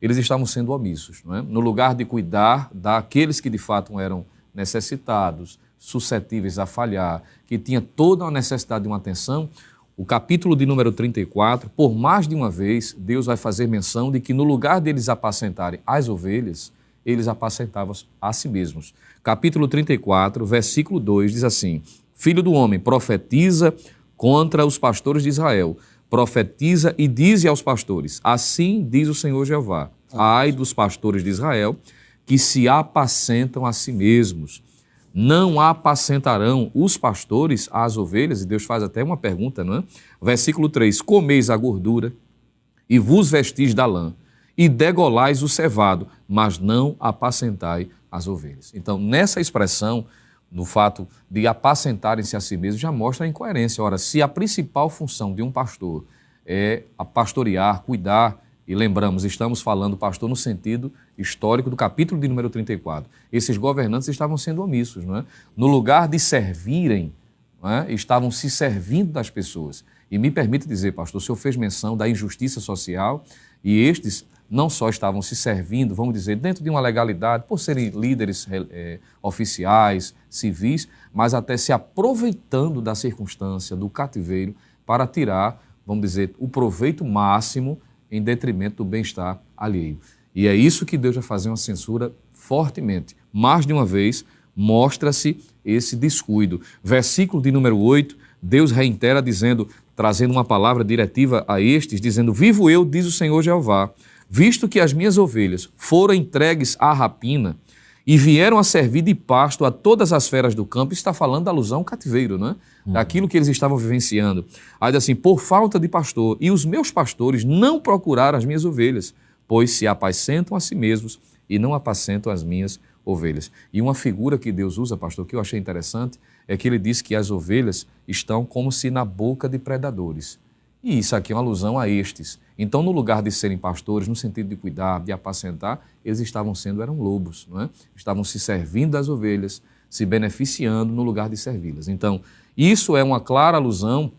eles estavam sendo omissos, não é? No lugar de cuidar daqueles que de fato eram necessitados, suscetíveis a falhar, que tinha toda a necessidade de uma atenção, o capítulo de número 34, por mais de uma vez, Deus vai fazer menção de que no lugar deles apacentarem as ovelhas, eles apacentavam a si mesmos. Capítulo 34, versículo 2 diz assim: Filho do homem, profetiza contra os pastores de Israel, profetiza e dize aos pastores, assim diz o Senhor Jeová, ai dos pastores de Israel, que se apacentam a si mesmos. Não apacentarão os pastores as ovelhas? E Deus faz até uma pergunta, não é? Versículo 3, comeis a gordura e vos vestis da lã, e degolais o cevado, mas não apacentai as ovelhas. Então, nessa expressão, no fato de apacentarem-se a si mesmos, já mostra a incoerência. Ora, se a principal função de um pastor é a pastorear, cuidar, e lembramos, estamos falando pastor no sentido histórico do capítulo de número 34. Esses governantes estavam sendo omissos, não é? No lugar de servirem, não é? Estavam se servindo das pessoas. E me permite dizer, pastor, o senhor fez menção da injustiça social e estes não só estavam se servindo, vamos dizer, dentro de uma legalidade, por serem líderes oficiais, civis, mas até se aproveitando da circunstância, do cativeiro, para tirar, vamos dizer, o proveito máximo em detrimento do bem-estar alheio. E é isso que Deus vai fazer uma censura fortemente. Mais de uma vez, mostra-se esse descuido. Versículo de número 8, Deus reitera dizendo, trazendo uma palavra diretiva a estes, dizendo, vivo eu, diz o Senhor Jeová, visto que as minhas ovelhas foram entregues à rapina e vieram a servir de pasto a todas as feras do campo, está falando da alusão ao cativeiro, não é? Daquilo que eles estavam vivenciando. Aí diz assim, por falta de pastor, e os meus pastores não procuraram as minhas ovelhas, pois se apacentam a si mesmos e não apacentam as minhas ovelhas. E uma figura que Deus usa, pastor, que eu achei interessante, é que ele diz que as ovelhas estão como se na boca de predadores. E isso aqui é uma alusão a estes. Então, no lugar de serem pastores, no sentido de cuidar, de apacentar, eles eram lobos, não é? Estavam se servindo das ovelhas, se beneficiando no lugar de servi-las. Então, isso é uma clara alusão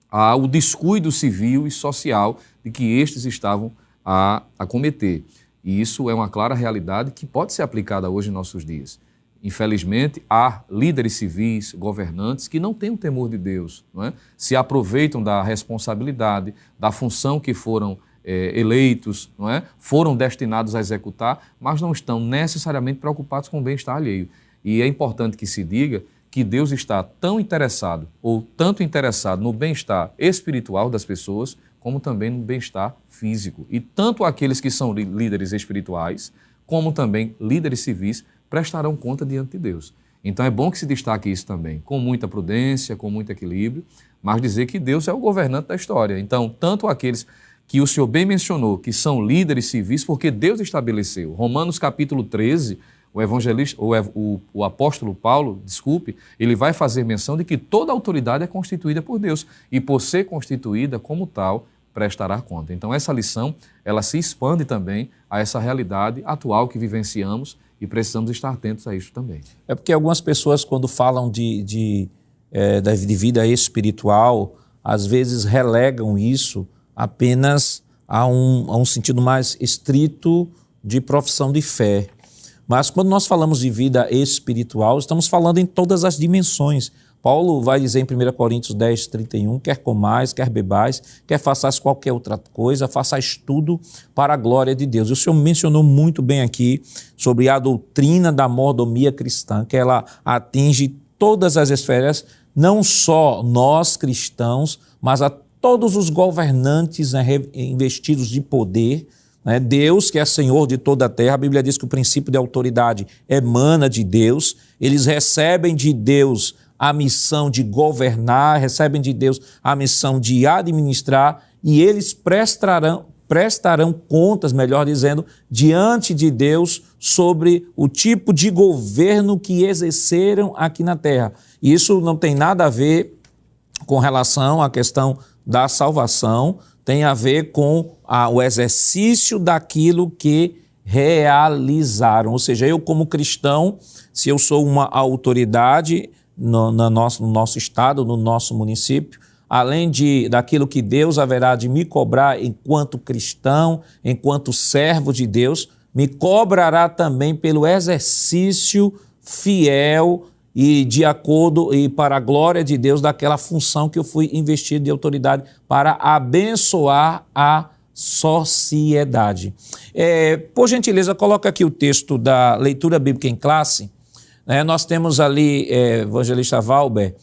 ao descuido civil e social de que estes estavam a cometer. E isso é uma clara realidade que pode ser aplicada hoje em nossos dias. Infelizmente, há líderes civis, governantes, que não têm o temor de Deus, não é? Se aproveitam da responsabilidade, da função que foram eleitos, não é? Foram destinados a executar, mas não estão necessariamente preocupados com o bem-estar alheio. E é importante que se diga que Deus está tão interessado, ou tanto interessado no bem-estar espiritual das pessoas, como também no bem-estar físico. E tanto aqueles que são líderes espirituais, como também líderes civis, prestarão conta diante de Deus. Então é bom que se destaque isso também, com muita prudência, com muito equilíbrio, mas dizer que Deus é o governante da história. Então, tanto aqueles que o senhor bem mencionou, que são líderes civis, porque Deus estabeleceu. Romanos capítulo 13, o evangelista, o apóstolo Paulo, ele vai fazer menção de que toda autoridade é constituída por Deus e por ser constituída como tal, prestará conta. Então essa lição, ela se expande também a essa realidade atual que vivenciamos e precisamos estar atentos a isso também. É porque algumas pessoas, quando falam de vida espiritual, às vezes relegam isso apenas a um sentido mais estrito de profissão de fé. Mas quando nós falamos de vida espiritual, estamos falando em todas as dimensões. Paulo vai dizer em 1 Coríntios 10, 31, quer comais, quer bebais, quer façais qualquer outra coisa, façais tudo para a glória de Deus. E o senhor mencionou muito bem aqui sobre a doutrina da mordomia cristã, que ela atinge todas as esferas, não só nós cristãos, mas a todos os governantes, né, investidos de poder, né? Deus, que é Senhor de toda a terra, a Bíblia diz que o princípio de autoridade emana de Deus, eles recebem de Deus a missão de governar, recebem de Deus a missão de administrar e eles prestarão contas, melhor dizendo, diante de Deus sobre o tipo de governo que exerceram aqui na terra. E isso não tem nada a ver com relação à questão da salvação, tem a ver com o exercício daquilo que realizaram. Ou seja, eu como cristão, se eu sou uma autoridade no nosso estado, no nosso município, além daquilo que Deus haverá de me cobrar enquanto cristão, enquanto servo de Deus, me cobrará também pelo exercício fiel e de acordo e para a glória de Deus daquela função que eu fui investido de autoridade para abençoar a sociedade. Por gentileza, coloca aqui o texto da leitura bíblica em classe. Nós temos ali, evangelista Valber,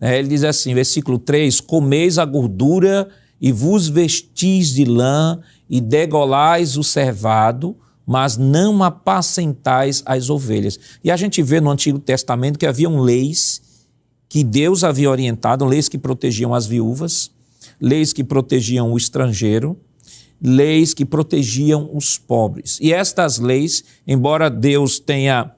ele diz assim, versículo 3, comeis a gordura e vos vestis de lã e degolais o cervado, mas não apacentais as ovelhas. E a gente vê no Antigo Testamento que haviam leis que Deus havia orientado, leis que protegiam as viúvas, leis que protegiam o estrangeiro, leis que protegiam os pobres. E estas leis, embora Deus tenha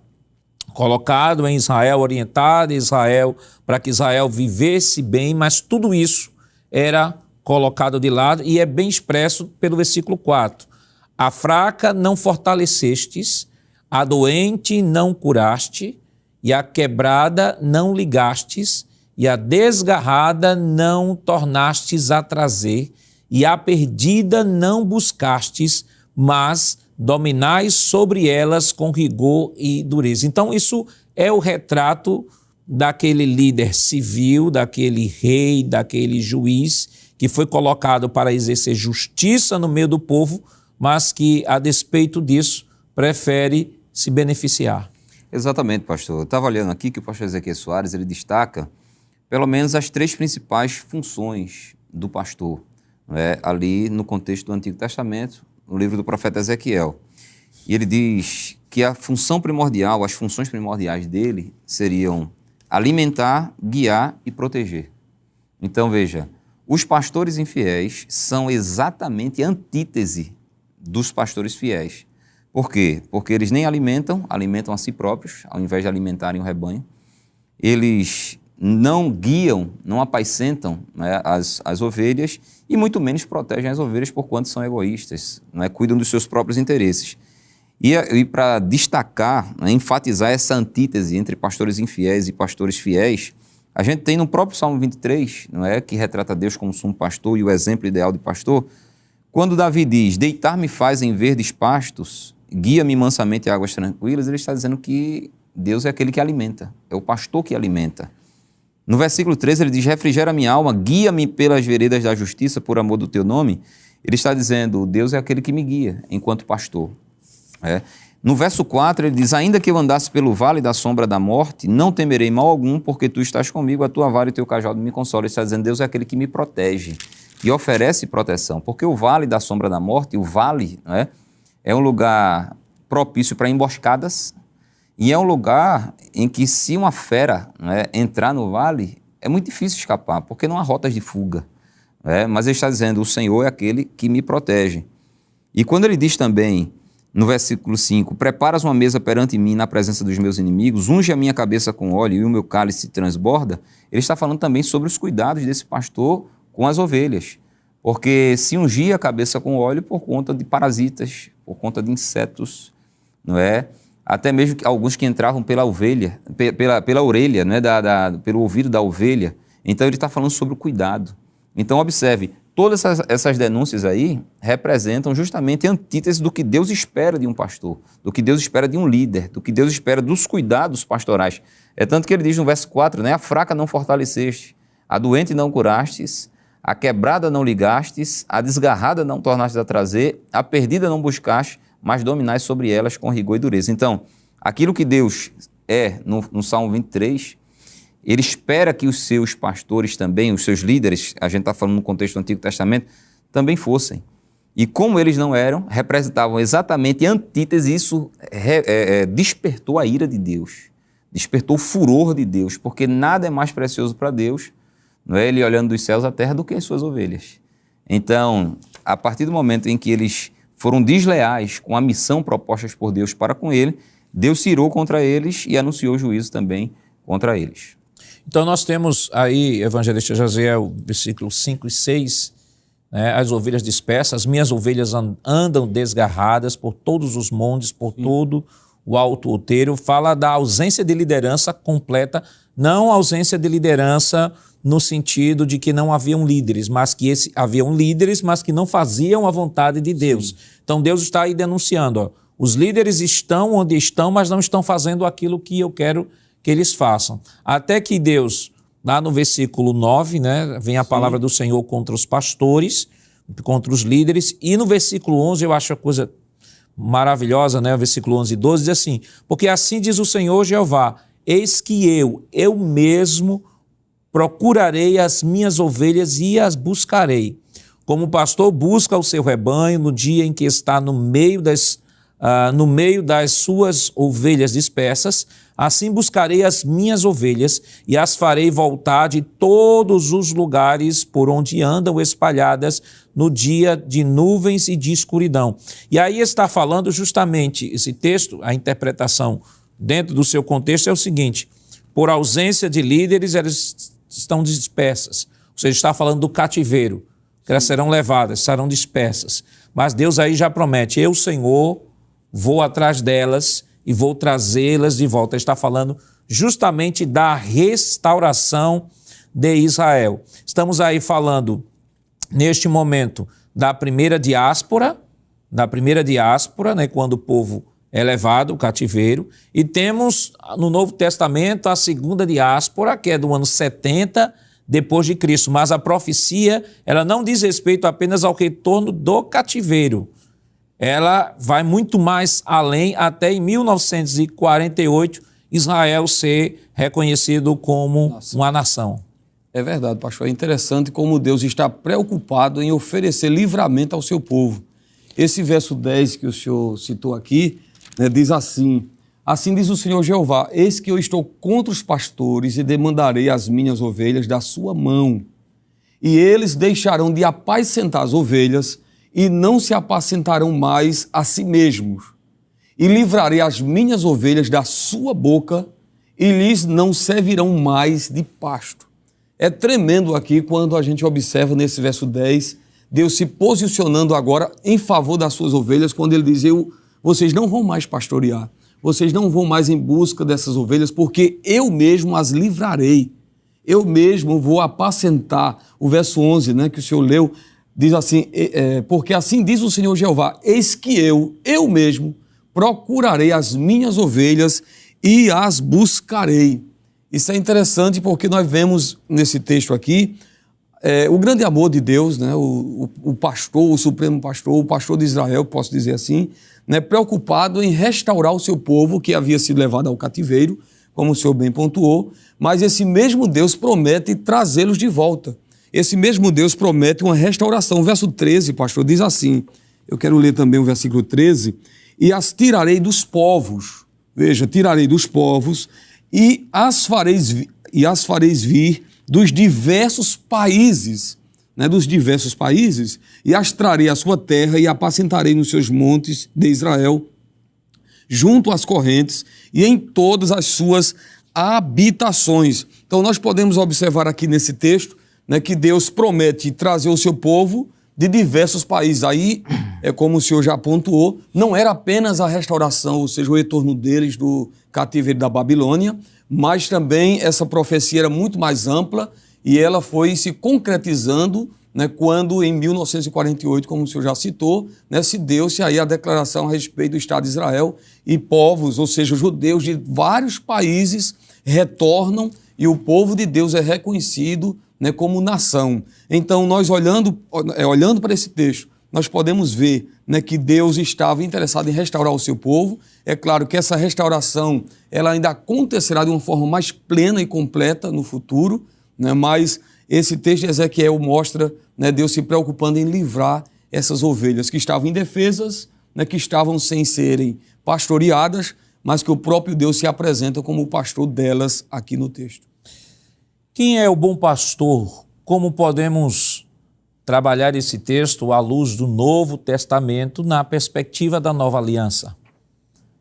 colocado em Israel, orientado em Israel, para que Israel vivesse bem, mas tudo isso era colocado de lado e é bem expresso pelo versículo 4. A fraca não fortalecestes, a doente não curaste, e a quebrada não ligastes, e a desgarrada não tornastes a trazer, e a perdida não buscastes, mas dominais sobre elas com rigor e dureza. Então isso é o retrato daquele líder civil, daquele rei, daquele juiz que foi colocado para exercer justiça no meio do povo, mas que, a despeito disso, prefere se beneficiar. Exatamente, pastor. Eu estava olhando aqui que o pastor Ezequiel Soares ele destaca pelo menos as 3 principais funções do pastor, ali no contexto do Antigo Testamento, no livro do profeta Ezequiel. E ele diz que a função primordial, as funções primordiais dele seriam alimentar, guiar e proteger. Então, veja, os pastores infiéis são exatamente a antítese dos pastores fiéis. Por quê? Porque eles nem alimentam a si próprios, ao invés de alimentarem o rebanho. Eles não guiam, não apacentam as ovelhas e muito menos protegem as ovelhas porquanto são egoístas, cuidam dos seus próprios interesses. E para destacar, enfatizar essa antítese entre pastores infiéis e pastores fiéis, a gente tem no próprio Salmo 23, que retrata Deus como sumo pastor e o exemplo ideal de pastor, quando Davi diz, deitar-me faz em verdes pastos, guia-me mansamente a águas tranquilas, ele está dizendo que Deus é aquele que alimenta, é o pastor que alimenta. No versículo 13 ele diz, refrigera minha alma, guia-me pelas veredas da justiça por amor do teu nome. Ele está dizendo, Deus é aquele que me guia enquanto pastor. No verso 4 ele diz, ainda que eu andasse pelo vale da sombra da morte, não temerei mal algum, porque tu estás comigo, a tua vara e o teu cajado me consolam. Ele está dizendo, Deus é aquele que me protege e oferece proteção, porque o vale da sombra da morte, o vale é um lugar propício para emboscadas e é um lugar em que se uma fera entrar no vale, é muito difícil escapar, porque não há rotas de fuga. Mas ele está dizendo, o Senhor é aquele que me protege. E quando ele diz também, no versículo 5, preparas uma mesa perante mim na presença dos meus inimigos, unge a minha cabeça com óleo e o meu cálice transborda, ele está falando também sobre os cuidados desse pastor com as ovelhas, porque se ungir a cabeça com óleo por conta de parasitas, por conta de insetos, até mesmo alguns que entravam pela ovelha, pela orelha, pelo ouvido da ovelha. Então ele está falando sobre o cuidado. Então observe, todas essas denúncias aí representam justamente a antítese do que Deus espera de um pastor, do que Deus espera de um líder, do que Deus espera dos cuidados pastorais. É tanto que ele diz no verso 4, a fraca não fortaleceste, a doente não curastes, a quebrada não ligastes, a desgarrada não tornastes a trazer, a perdida não buscaste, mas dominais sobre elas com rigor e dureza. Então, aquilo que Deus é no Salmo 23, ele espera que os seus pastores também, os seus líderes, a gente está falando no contexto do Antigo Testamento, também fossem. E como eles não eram, representavam exatamente a antítese, isso despertou a ira de Deus, despertou o furor de Deus, porque nada é mais precioso para Deus, ele olhando dos céus à terra, do que as suas ovelhas. Então, a partir do momento em que eles foram desleais com a missão proposta por Deus para com ele, Deus se irou contra eles e anunciou juízo também contra eles. Então nós temos aí, evangelista Jaziel, versículos 5 e 6, as ovelhas dispersas, as minhas ovelhas andam desgarradas por todos os montes, por todo o autor fala da ausência de liderança completa, não ausência de liderança no sentido de que não haviam líderes, mas que haviam líderes, mas que não faziam a vontade de Deus. Sim. Então Deus está aí denunciando, ó, os líderes estão onde estão, mas não estão fazendo aquilo que eu quero que eles façam. Até que Deus, lá no versículo 9, né, vem a palavra do Senhor contra os pastores, contra os líderes, e no versículo 11 eu acho a coisa maravilhosa, né? O versículo 11 e 12 diz assim: porque assim diz o Senhor Jeová, eis que eu mesmo procurarei as minhas ovelhas e as buscarei. Como o pastor busca o seu rebanho no dia em que está no meio das suas ovelhas dispersas, assim buscarei as minhas ovelhas e as farei voltar de todos os lugares por onde andam espalhadas no dia de nuvens e de escuridão. E aí está falando justamente esse texto, a interpretação dentro do seu contexto é o seguinte: por ausência de líderes, elas estão dispersas. Ou seja, está falando do cativeiro, que elas serão levadas, serão dispersas. Mas Deus aí já promete: eu, Senhor, vou atrás delas e vou trazê-las de volta. Ele está falando justamente da restauração de Israel. Estamos aí falando, neste momento, da primeira diáspora, né, quando o povo é levado, o cativeiro, e temos no Novo Testamento a segunda diáspora, que é do ano 70 depois de Cristo, mas a profecia, ela não diz respeito apenas ao retorno do cativeiro. Ela vai muito mais além, até em 1948, Israel ser reconhecido como uma nação. É verdade, pastor. É interessante como Deus está preocupado em oferecer livramento ao seu povo. Esse verso 10 que o senhor citou aqui, né, diz assim: assim diz o Senhor Jeová, eis que eu estou contra os pastores e demandarei as minhas ovelhas da sua mão. E eles deixarão de apacentar as ovelhas e não se apacentarão mais a si mesmos. E livrarei as minhas ovelhas da sua boca e lhes não servirão mais de pasto. É tremendo aqui quando a gente observa nesse verso 10, Deus se posicionando agora em favor das suas ovelhas, quando ele diz: vocês não vão mais pastorear, vocês não vão mais em busca dessas ovelhas, porque eu mesmo as livrarei, eu mesmo vou apacentar. O verso 11, né, que o senhor leu, diz assim: porque assim diz o Senhor Jeová, eis que eu mesmo procurarei as minhas ovelhas e as buscarei. Isso é interessante porque nós vemos nesse texto aqui o grande amor de Deus, né? O pastor, o supremo pastor, o pastor de Israel, posso dizer assim, né? Preocupado em restaurar o seu povo que havia sido levado ao cativeiro, como o senhor bem pontuou, mas esse mesmo Deus promete trazê-los de volta. Esse mesmo Deus promete uma restauração. O verso 13, pastor, diz assim, eu quero ler também o versículo 13, e as tirarei dos povos, veja, tirarei dos povos e as fareis vir dos diversos países, né, e as trarei à sua terra e apacentarei nos seus montes de Israel, junto às correntes e em todas as suas habitações. Então nós podemos observar aqui nesse texto, né, que Deus promete trazer o seu povo de diversos países. Aí, como o senhor já pontuou, não era apenas a restauração, ou seja, o retorno deles do cativeiro da Babilônia, mas também essa profecia era muito mais ampla e ela foi se concretizando, né, quando em 1948, como o senhor já citou, né, se deu-se aí a declaração a respeito do Estado de Israel e povos, ou seja, judeus de vários países retornam e o povo de Deus é reconhecido, né, como nação. Então, nós olhando para esse texto, nós podemos ver, né, que Deus estava interessado em restaurar o seu povo. É claro que essa restauração ela ainda acontecerá de uma forma mais plena e completa no futuro, né, mas esse texto de Ezequiel mostra, né, Deus se preocupando em livrar essas ovelhas que estavam indefesas, né, que estavam sem serem pastoreadas, mas que o próprio Deus se apresenta como o pastor delas aqui no texto. Quem é o bom pastor? Como podemos trabalhar esse texto à luz do Novo Testamento na perspectiva da Nova Aliança?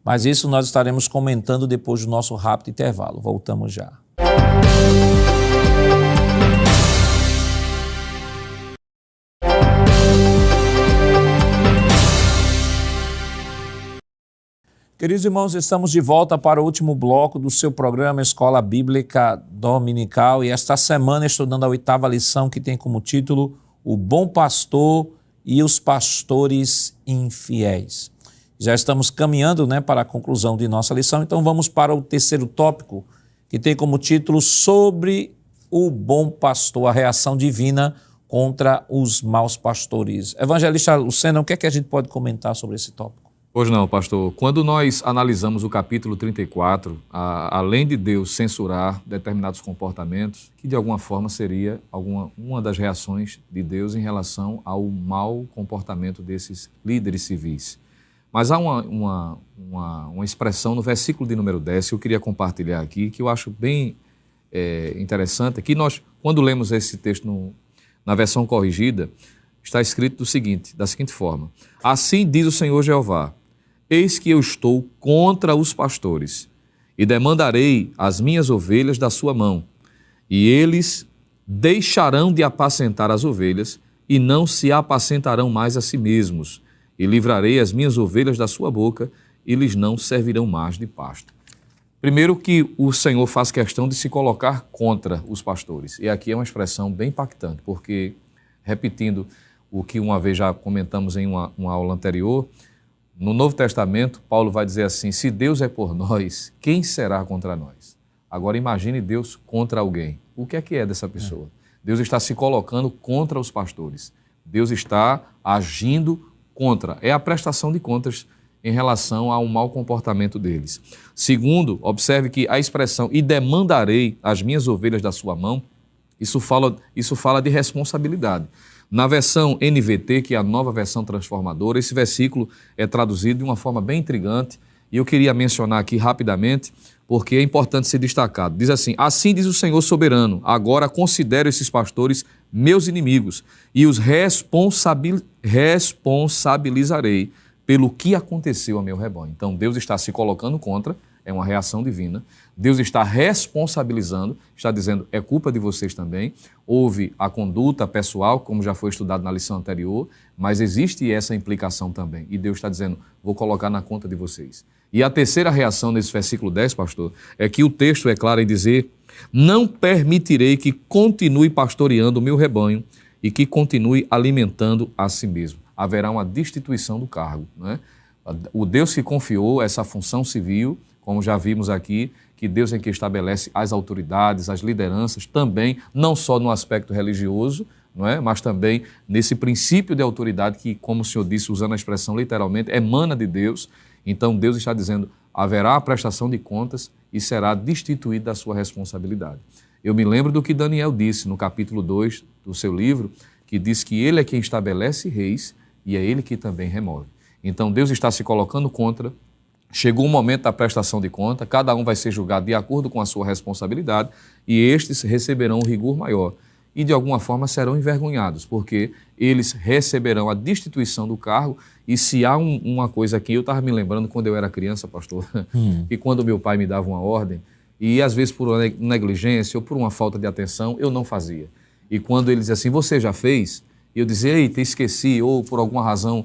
Mas isso nós estaremos comentando depois do nosso rápido intervalo. Voltamos já. Queridos irmãos, estamos de volta para o último bloco do seu programa Escola Bíblica Dominical e esta semana estudando a 8ª lição que tem como título O Bom Pastor e os Pastores Infiéis. Já estamos caminhando, para a conclusão de nossa lição, então vamos para o terceiro tópico que tem como título Sobre o Bom Pastor, a reação divina contra os maus pastores. Evangelista Lucena, o que é que a gente pode comentar sobre esse tópico? Pois não, pastor. Quando nós analisamos o capítulo 34, além de Deus censurar determinados comportamentos, que de alguma forma seria uma das reações de Deus em relação ao mau comportamento desses líderes civis. Mas há uma expressão no versículo de número 10 que eu queria compartilhar aqui, que eu acho bem interessante, que nós, quando lemos esse texto na versão corrigida, está escrito da seguinte forma: Assim diz o Senhor Jeová, eis que eu estou contra os pastores, e demandarei as minhas ovelhas da sua mão, e eles deixarão de apacentar as ovelhas, e não se apacentarão mais a si mesmos, e livrarei as minhas ovelhas da sua boca, e lhes não servirão mais de pasto. Primeiro que o Senhor faz questão de se colocar contra os pastores, e aqui é uma expressão bem impactante, porque, repetindo o que uma vez já comentamos em uma aula anterior, no Novo Testamento, Paulo vai dizer assim, se Deus é por nós, quem será contra nós? Agora imagine Deus contra alguém. O que é dessa pessoa? Deus está se colocando contra os pastores. Deus está agindo contra. É a prestação de contas em relação ao mau comportamento deles. Segundo, observe que a expressão, e demandarei as minhas ovelhas da sua mão, isso fala de responsabilidade. Na versão NVT, que é a nova versão transformadora, esse versículo é traduzido de uma forma bem intrigante e eu queria mencionar aqui rapidamente porque é importante ser destacado. Diz assim, assim diz o Senhor soberano, agora considero esses pastores meus inimigos e os responsabilizarei pelo que aconteceu a meu rebanho. Então Deus está se colocando contra, é uma reação divina. Deus está responsabilizando, está dizendo, é culpa de vocês também. Houve a conduta pessoal, como já foi estudado na lição anterior, mas existe essa implicação também. E Deus está dizendo, vou colocar na conta de vocês. E a terceira reação nesse versículo 10, pastor, é que o texto é claro em dizer, não permitirei que continue pastoreando o meu rebanho e que continue alimentando a si mesmo. Haverá uma destituição do cargo, né? O Deus que confiou essa função civil, como já vimos aqui, que Deus é quem estabelece as autoridades, as lideranças, também, não só no aspecto religioso, não é? Mas também nesse princípio de autoridade que, como o senhor disse, usando a expressão literalmente, emana de Deus. Então Deus está dizendo, haverá a prestação de contas e será destituído da sua responsabilidade. Eu me lembro do que Daniel disse no capítulo 2 do seu livro, que diz que ele é quem estabelece reis e é ele que também remove. Então Deus está se colocando contra. Chegou o momento da prestação de conta, cada um vai ser julgado de acordo com a sua responsabilidade e estes receberão um rigor maior e de alguma forma serão envergonhados, porque eles receberão a destituição do cargo e se há uma coisa aqui, eu estava me lembrando quando eu era criança, pastor, e quando meu pai me dava uma ordem e às vezes por uma negligência ou por uma falta de atenção, eu não fazia. E quando ele dizia assim, você já fez? E eu dizia, eita, esqueci, ou por alguma razão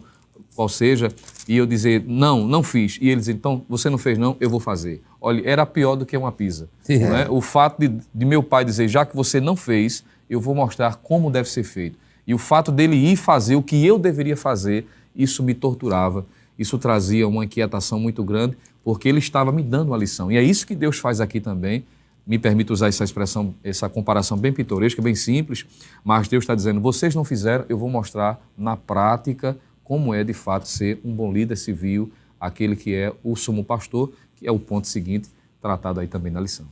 qual seja, e eu dizer, não fiz. E ele diz, então, você não fez não, eu vou fazer. Olha, era pior do que uma pizza. Não é? O fato de meu pai dizer, já que você não fez, eu vou mostrar como deve ser feito. E o fato dele ir fazer o que eu deveria fazer, isso me torturava, isso trazia uma inquietação muito grande, porque ele estava me dando uma lição. E é isso que Deus faz aqui também. Me permite usar essa expressão, essa comparação bem pitoresca, bem simples, mas Deus está dizendo, vocês não fizeram, eu vou mostrar na prática como é de fato ser um bom líder civil, aquele que é o sumo pastor, que é o ponto seguinte, tratado aí também na lição.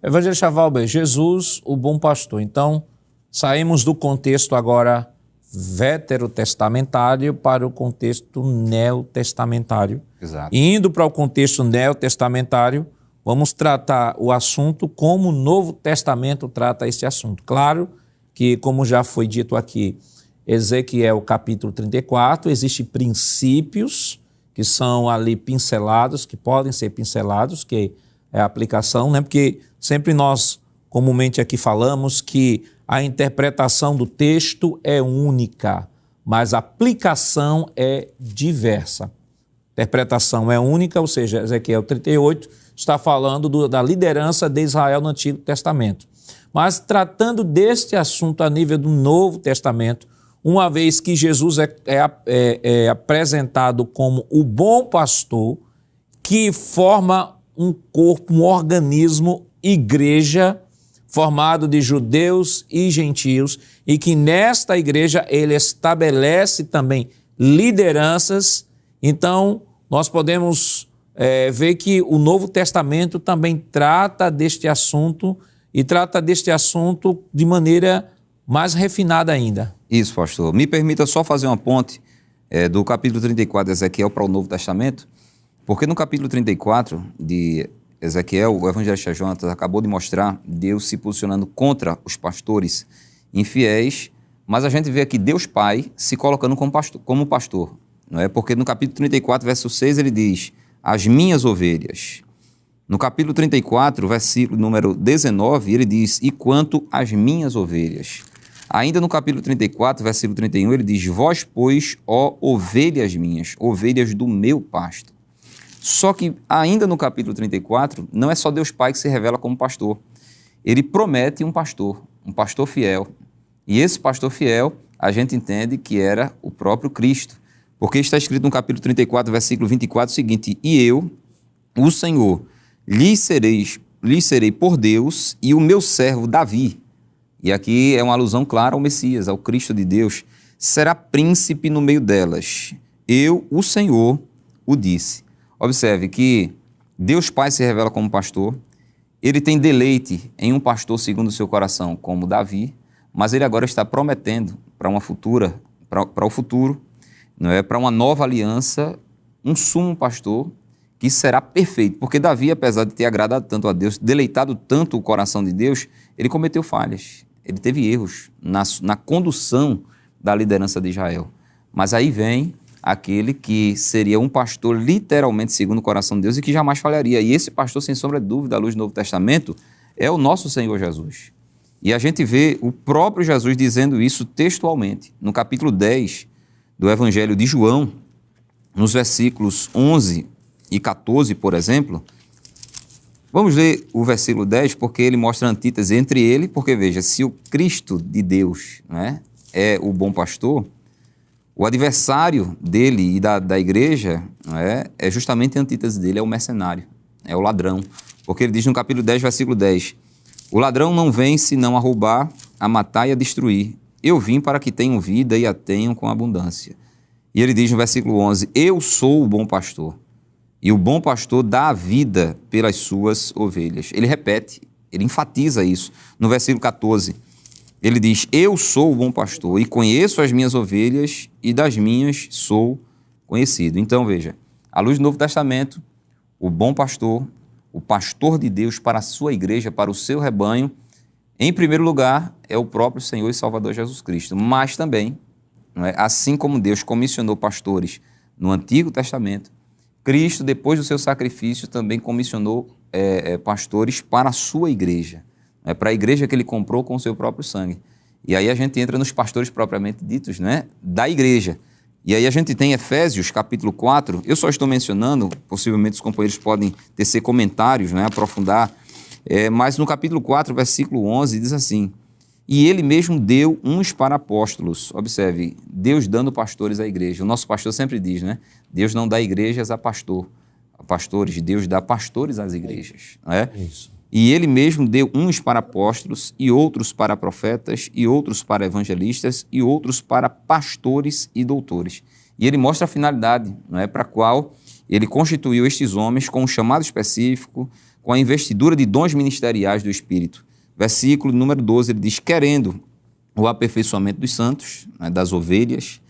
Evangelista Valber, Jesus, o bom pastor. Então, saímos do contexto agora veterotestamentário para o contexto neotestamentário. Exato. E indo para o contexto neotestamentário, vamos tratar o assunto como o Novo Testamento trata esse assunto. Claro que, como já foi dito aqui, Ezequiel capítulo 34, existem princípios que são ali pincelados, que podem ser pincelados, que é a aplicação, né? Porque sempre nós comumente aqui falamos que a interpretação do texto é única, mas a aplicação é diversa. interpretação é única, ou seja, Ezequiel 38 está falando da liderança de Israel no Antigo Testamento. Mas tratando deste assunto a nível do Novo Testamento, uma vez que Jesus é apresentado como o bom pastor, que forma um corpo, um organismo, igreja, formado de judeus e gentios, e que nesta igreja ele estabelece também lideranças. Então, nós podemos ver que o Novo Testamento também trata deste assunto, e trata deste assunto de maneira mais refinada ainda. Isso, pastor. Me permita só fazer uma ponte do capítulo 34 de Ezequiel para o Novo Testamento, porque no capítulo 34 de Ezequiel, o evangelista Jonatas acabou de mostrar Deus se posicionando contra os pastores infiéis, mas a gente vê aqui Deus Pai se colocando como pastor, não é? Porque no capítulo 34, verso 6, ele diz: as minhas ovelhas. No capítulo 34, versículo número 19, ele diz: e quanto às minhas ovelhas. Ainda no capítulo 34, versículo 31, ele diz: vós, pois, ó ovelhas minhas, ovelhas do meu pasto. Só que ainda no capítulo 34, não é só Deus Pai que se revela como pastor. Ele promete um pastor fiel. E esse pastor fiel, a gente entende que era o próprio Cristo. Porque está escrito no capítulo 34, versículo 24, o seguinte: e eu, o Senhor, lhe serei por Deus, e o meu servo Davi, e aqui é uma alusão clara ao Messias, ao Cristo de Deus, será príncipe no meio delas. Eu, o Senhor, o disse. Observe que Deus Pai se revela como pastor, ele tem deleite em um pastor segundo o seu coração, como Davi, mas ele agora está prometendo para o futuro, não é, para uma nova aliança, um sumo pastor que será perfeito, porque Davi, apesar de ter agradado tanto a Deus, deleitado tanto o coração de Deus, ele cometeu falhas, ele teve erros na condução da liderança de Israel. Mas aí vem aquele que seria um pastor literalmente segundo o coração de Deus e que jamais falharia. E esse pastor, sem sombra de dúvida, à luz do Novo Testamento, é o nosso Senhor Jesus. E a gente vê o próprio Jesus dizendo isso textualmente. No capítulo 10 do Evangelho de João, nos versículos 11 e 14, por exemplo, vamos ler o versículo 10, porque ele mostra a antítese entre ele, porque veja, se o Cristo de Deus, né, é o bom pastor, o adversário dele e da igreja, é justamente a antítese dele, é o mercenário, é o ladrão. Porque ele diz no capítulo 10, versículo 10, o ladrão não vem senão a roubar, a matar e a destruir. Eu vim para que tenham vida e a tenham com abundância. E ele diz no versículo 11, eu sou o bom pastor, e o bom pastor dá a vida pelas suas ovelhas. Ele repete, ele enfatiza isso. No versículo 14, ele diz, eu sou o bom pastor e conheço as minhas ovelhas e das minhas sou conhecido. Então, veja, à luz do Novo Testamento, o bom pastor, o pastor de Deus para a sua igreja, para o seu rebanho, em primeiro lugar, é o próprio Senhor e Salvador Jesus Cristo. Mas também, não é, assim como Deus comissionou pastores no Antigo Testamento, Cristo, depois do seu sacrifício, também comissionou pastores para a sua igreja, para a igreja que ele comprou com o seu próprio sangue. E aí a gente entra nos pastores propriamente ditos, né, da igreja. E aí a gente tem Efésios, capítulo 4, eu só estou mencionando, possivelmente os companheiros podem tecer comentários, né, aprofundar, mas no capítulo 4, versículo 11, diz assim, e ele mesmo deu uns para apóstolos. Observe, Deus dando pastores à igreja. O nosso pastor sempre diz, né? Deus não dá igrejas a pastores, Deus dá pastores às igrejas. Não é? Isso. E ele mesmo deu uns para apóstolos, e outros para profetas, e outros para evangelistas, e outros para pastores e doutores. E ele mostra a finalidade, não é? Para a qual ele constituiu estes homens com um chamado específico, com a investidura de dons ministeriais do Espírito. Versículo número 12, ele diz, querendo o aperfeiçoamento dos santos, né, das ovelhas,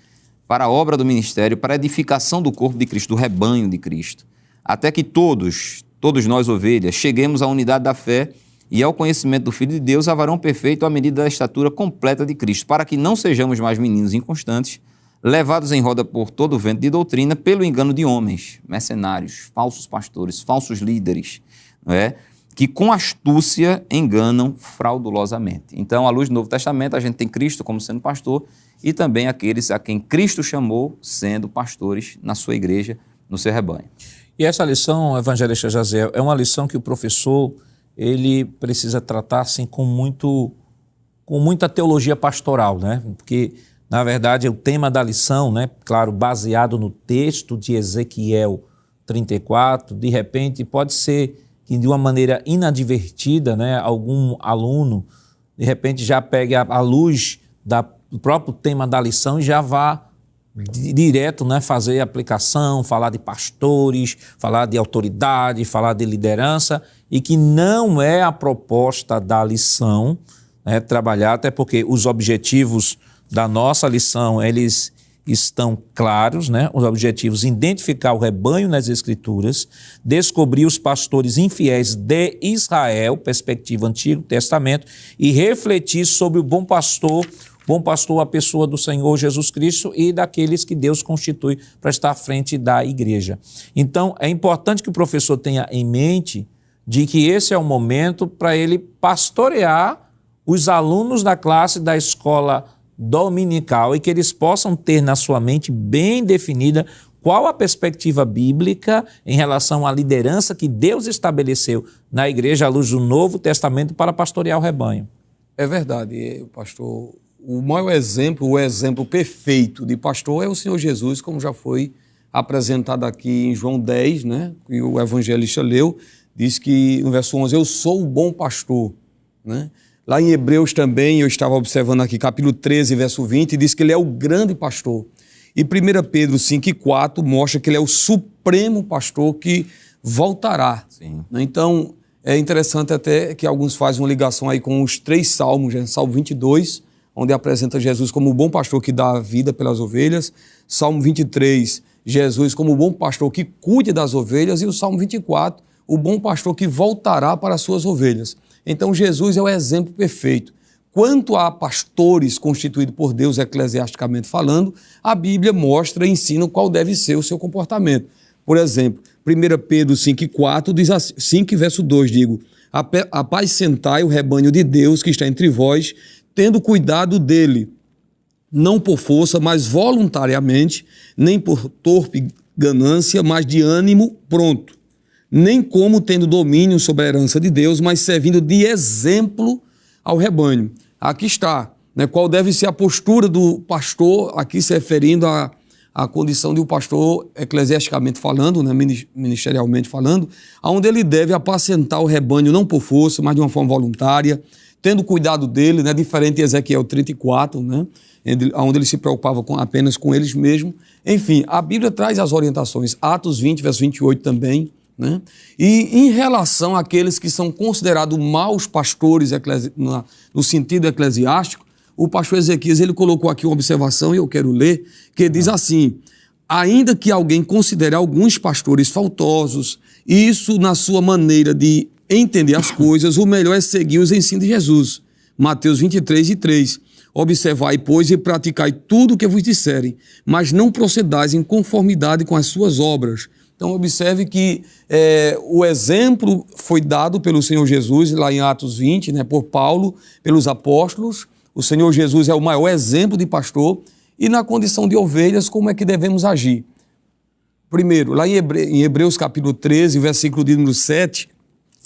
para a obra do ministério, para a edificação do corpo de Cristo, do rebanho de Cristo, até que todos nós ovelhas, cheguemos à unidade da fé e ao conhecimento do Filho de Deus, a varão perfeito à medida da estatura completa de Cristo, para que não sejamos mais meninos inconstantes, levados em roda por todo o vento de doutrina, pelo engano de homens, mercenários, falsos pastores, falsos líderes, não é? Que com astúcia enganam fraudulosamente. Então, à luz do Novo Testamento, a gente tem Cristo como sendo pastor e também aqueles a quem Cristo chamou sendo pastores na sua igreja no seu rebanho. E essa lição, evangelista Jaziel, é uma lição que o professor ele precisa tratar assim, com muita teologia pastoral, né? Porque, na verdade, o tema da lição, né, claro, baseado no texto de Ezequiel 34, de repente pode ser que de uma maneira inadvertida, né, algum aluno, de repente já pegue a luz do próprio tema da lição e já vá direto, né, fazer aplicação, falar de pastores, falar de autoridade, falar de liderança, e que não é a proposta da lição, né, trabalhar, até porque os objetivos da nossa lição, eles estão claros, né? Os objetivos: identificar o rebanho nas Escrituras, descobrir os pastores infiéis de Israel, perspectiva Antigo Testamento, e refletir sobre o bom pastor, a pessoa do Senhor Jesus Cristo e daqueles que Deus constitui para estar à frente da igreja. Então, é importante que o professor tenha em mente de que esse é o momento para ele pastorear os alunos da classe da escola dominical e que eles possam ter na sua mente bem definida qual a perspectiva bíblica em relação à liderança que Deus estabeleceu na igreja à luz do Novo Testamento para pastorear o rebanho. É verdade, pastor. O maior exemplo, o exemplo perfeito de pastor é o Senhor Jesus, como já foi apresentado aqui em João 10, né? E o evangelista leu, diz que no verso 11, eu sou o bom pastor, né? Lá em Hebreus também, eu estava observando aqui, capítulo 13, verso 20, diz que ele é o grande pastor. E 1 Pedro 5:4 mostra que ele é o supremo pastor que voltará. Sim. Então, é interessante até que alguns fazem uma ligação aí com os 3 salmos, né? Salmo 22, onde apresenta Jesus como o bom pastor que dá a vida pelas ovelhas. Salmo 23, Jesus como o bom pastor que cuida das ovelhas. E o Salmo 24, o bom pastor que voltará para as suas ovelhas. Então, Jesus é o exemplo perfeito. Quanto a pastores constituídos por Deus, eclesiasticamente falando, a Bíblia mostra e ensina qual deve ser o seu comportamento. Por exemplo, 1 Pedro 5:4 diz assim, 5 verso 2, digo, apacentai o rebanho de Deus que está entre vós, tendo cuidado dele, não por força, mas voluntariamente, nem por torpe ganância, mas de ânimo pronto. Nem como tendo domínio sobre a herança de Deus, mas servindo de exemplo ao rebanho. Aqui está, né, qual deve ser a postura do pastor, aqui se referindo à condição de um pastor eclesiasticamente falando, né, ministerialmente falando, onde ele deve apacentar o rebanho não por força, mas de uma forma voluntária, tendo cuidado dele, né, diferente de Ezequiel 34, né, onde ele se preocupava apenas com eles mesmos. Enfim, a Bíblia traz as orientações, Atos 20, verso 28 também, né? E em relação àqueles que são considerados maus pastores no sentido eclesiástico, o pastor Ezequias ele colocou aqui uma observação, e eu quero ler, que diz assim, ainda que alguém considere alguns pastores faltosos, isso na sua maneira de entender as coisas, o melhor é seguir os ensinos de Jesus. Mateus 23:3. Observai, pois, e praticai tudo o que vos disserem, mas não procedais em conformidade com as suas obras. Então, observe que o exemplo foi dado pelo Senhor Jesus, lá em Atos 20, né, por Paulo, pelos apóstolos. O Senhor Jesus é o maior exemplo de pastor. E na condição de ovelhas, como é que devemos agir? Primeiro, lá em Hebreus capítulo 13, versículo de número 7,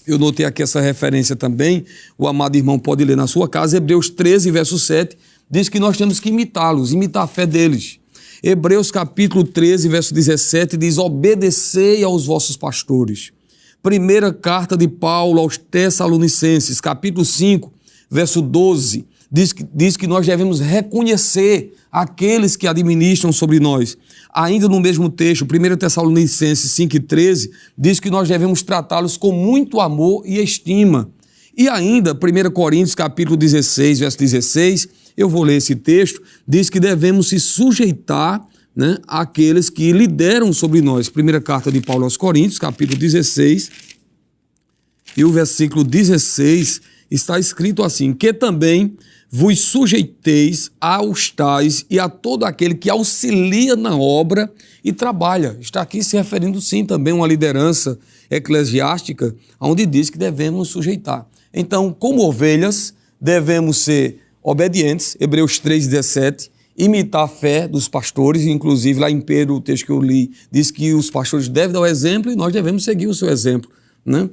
eu notei aqui essa referência também, o amado irmão pode ler na sua casa, Hebreus 13, verso 7, diz que nós temos que imitá-los, imitar a fé deles. Hebreus capítulo 13, verso 17, diz, obedecei aos vossos pastores. Primeira carta de Paulo aos Tessalonicenses, capítulo 5, verso 12, diz que nós devemos reconhecer aqueles que administram sobre nós. Ainda no mesmo texto, 1 Tessalonicenses 5:13, diz que nós devemos tratá-los com muito amor e estima. E ainda, 1 Coríntios capítulo 16, verso 16, eu vou ler esse texto, diz que devemos se sujeitar, né, àqueles que lideram sobre nós. Primeira carta de Paulo aos Coríntios, capítulo 16, e o versículo 16 está escrito assim, que também vos sujeiteis aos tais e a todo aquele que auxilia na obra e trabalha. Está aqui se referindo sim também a uma liderança eclesiástica, onde diz que devemos nos sujeitar. Então, como ovelhas, devemos ser obedientes, Hebreus 3,17, imitar a fé dos pastores, inclusive lá em Pedro, o texto que eu li, diz que os pastores devem dar o exemplo e nós devemos seguir o seu exemplo. Né?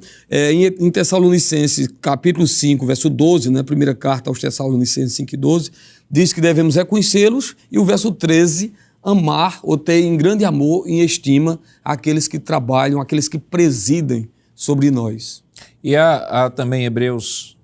Em Tessalonicenses, capítulo 5, verso 12, né? Primeira carta aos Tessalonicenses 5 e 12, diz que devemos reconhecê-los, e o verso 13, amar ou ter em grande amor e estima aqueles que trabalham, aqueles que presidem sobre nós. E há também Hebreus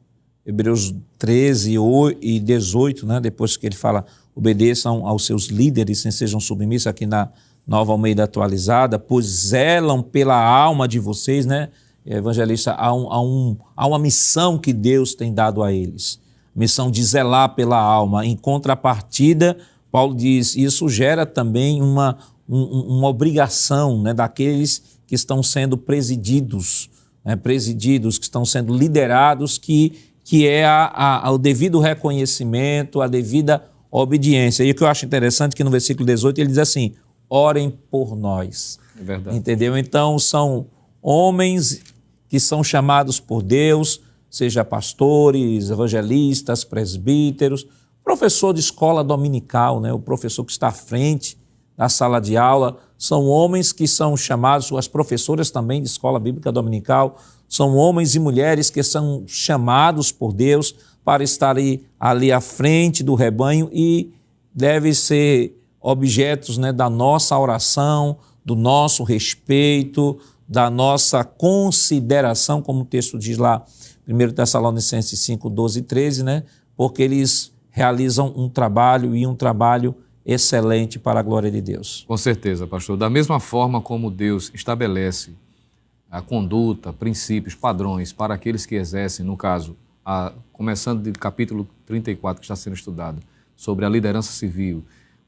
13 e 18, né? Depois que ele fala, obedeçam aos seus líderes e sejam submissos, aqui na Nova Almeida Atualizada, pois zelam pela alma de vocês, né? Evangelista, há uma missão que Deus tem dado a eles, missão de zelar pela alma. Em contrapartida, Paulo diz, isso gera também uma obrigação, né, daqueles que estão sendo presididos, né, que estão sendo liderados, que é o devido reconhecimento, a devida obediência. E o que eu acho interessante é que no versículo 18 ele diz assim, orem por nós. É verdade. Entendeu? Então são homens que são chamados por Deus, seja pastores, evangelistas, presbíteros, professor de escola dominical, né? O professor que está à frente da sala de aula, são homens que são chamados, as professoras também de escola bíblica dominical, são homens e mulheres que são chamados por Deus para estar ali à frente do rebanho e devem ser objetos, né, da nossa oração, do nosso respeito, da nossa consideração, como o texto diz lá, 1 Tessalonicenses 5, 12 e 13, né? Porque eles realizam um trabalho excelente para a glória de Deus. Com certeza, pastor. Da mesma forma como Deus estabelece a conduta, princípios, padrões para aqueles que exercem, no caso, começando do capítulo 34 que está sendo estudado, sobre a liderança civil,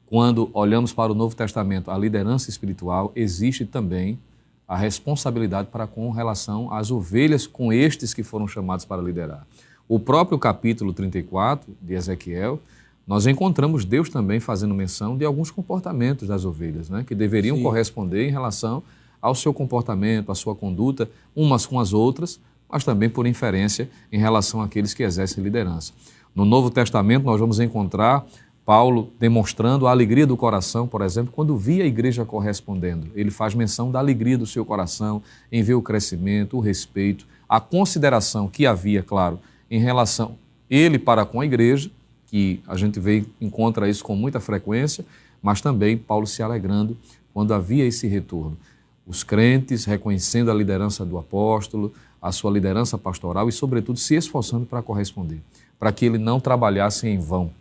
quando olhamos para o Novo Testamento, a liderança espiritual, existe também a responsabilidade com relação às ovelhas com estes que foram chamados para liderar. O próprio capítulo 34 de Ezequiel, nós encontramos Deus também fazendo menção de alguns comportamentos das ovelhas, né, que deveriam corresponder em relação ao seu comportamento, à sua conduta, umas com as outras, mas também por inferência em relação àqueles que exercem liderança. No Novo Testamento nós vamos encontrar Paulo demonstrando a alegria do coração, por exemplo, quando via a igreja correspondendo. Ele faz menção da alegria do seu coração em ver o crescimento, o respeito, a consideração que havia, claro, em relação ele para com a igreja, que a gente encontra isso com muita frequência, mas também Paulo se alegrando quando havia esse retorno. Os crentes reconhecendo a liderança do apóstolo, a sua liderança pastoral e, sobretudo, se esforçando para corresponder, para que ele não trabalhasse em vão.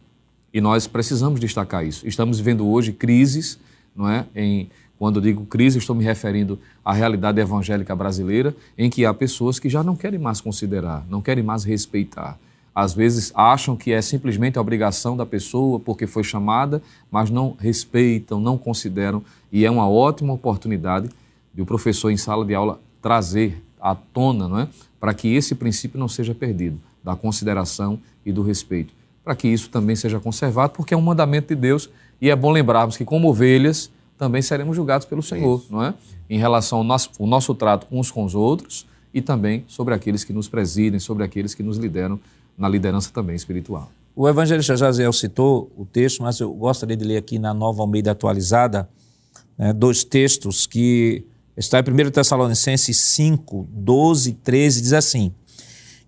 E nós precisamos destacar isso. Estamos vivendo hoje crises, não é? Quando eu digo crise, estou me referindo à realidade evangélica brasileira, em que há pessoas que já não querem mais considerar, não querem mais respeitar. Às vezes acham que é simplesmente a obrigação da pessoa porque foi chamada, mas não respeitam, não consideram. E é uma ótima oportunidade de o professor em sala de aula trazer à tona, não é? Para que esse princípio não seja perdido, da consideração e do respeito. Para que isso também seja conservado, porque é um mandamento de Deus e é bom lembrarmos que, como ovelhas, também seremos julgados pelo Senhor, não é? Em relação ao nosso trato uns com os outros e também sobre aqueles que nos presidem, sobre aqueles que nos lideram na liderança também espiritual. O evangelista Jaziel citou o texto, mas eu gostaria de ler aqui na Nova Almeida Atualizada, né, dois textos que está em 1 Tessalonicenses 5, 12 e 13, diz assim: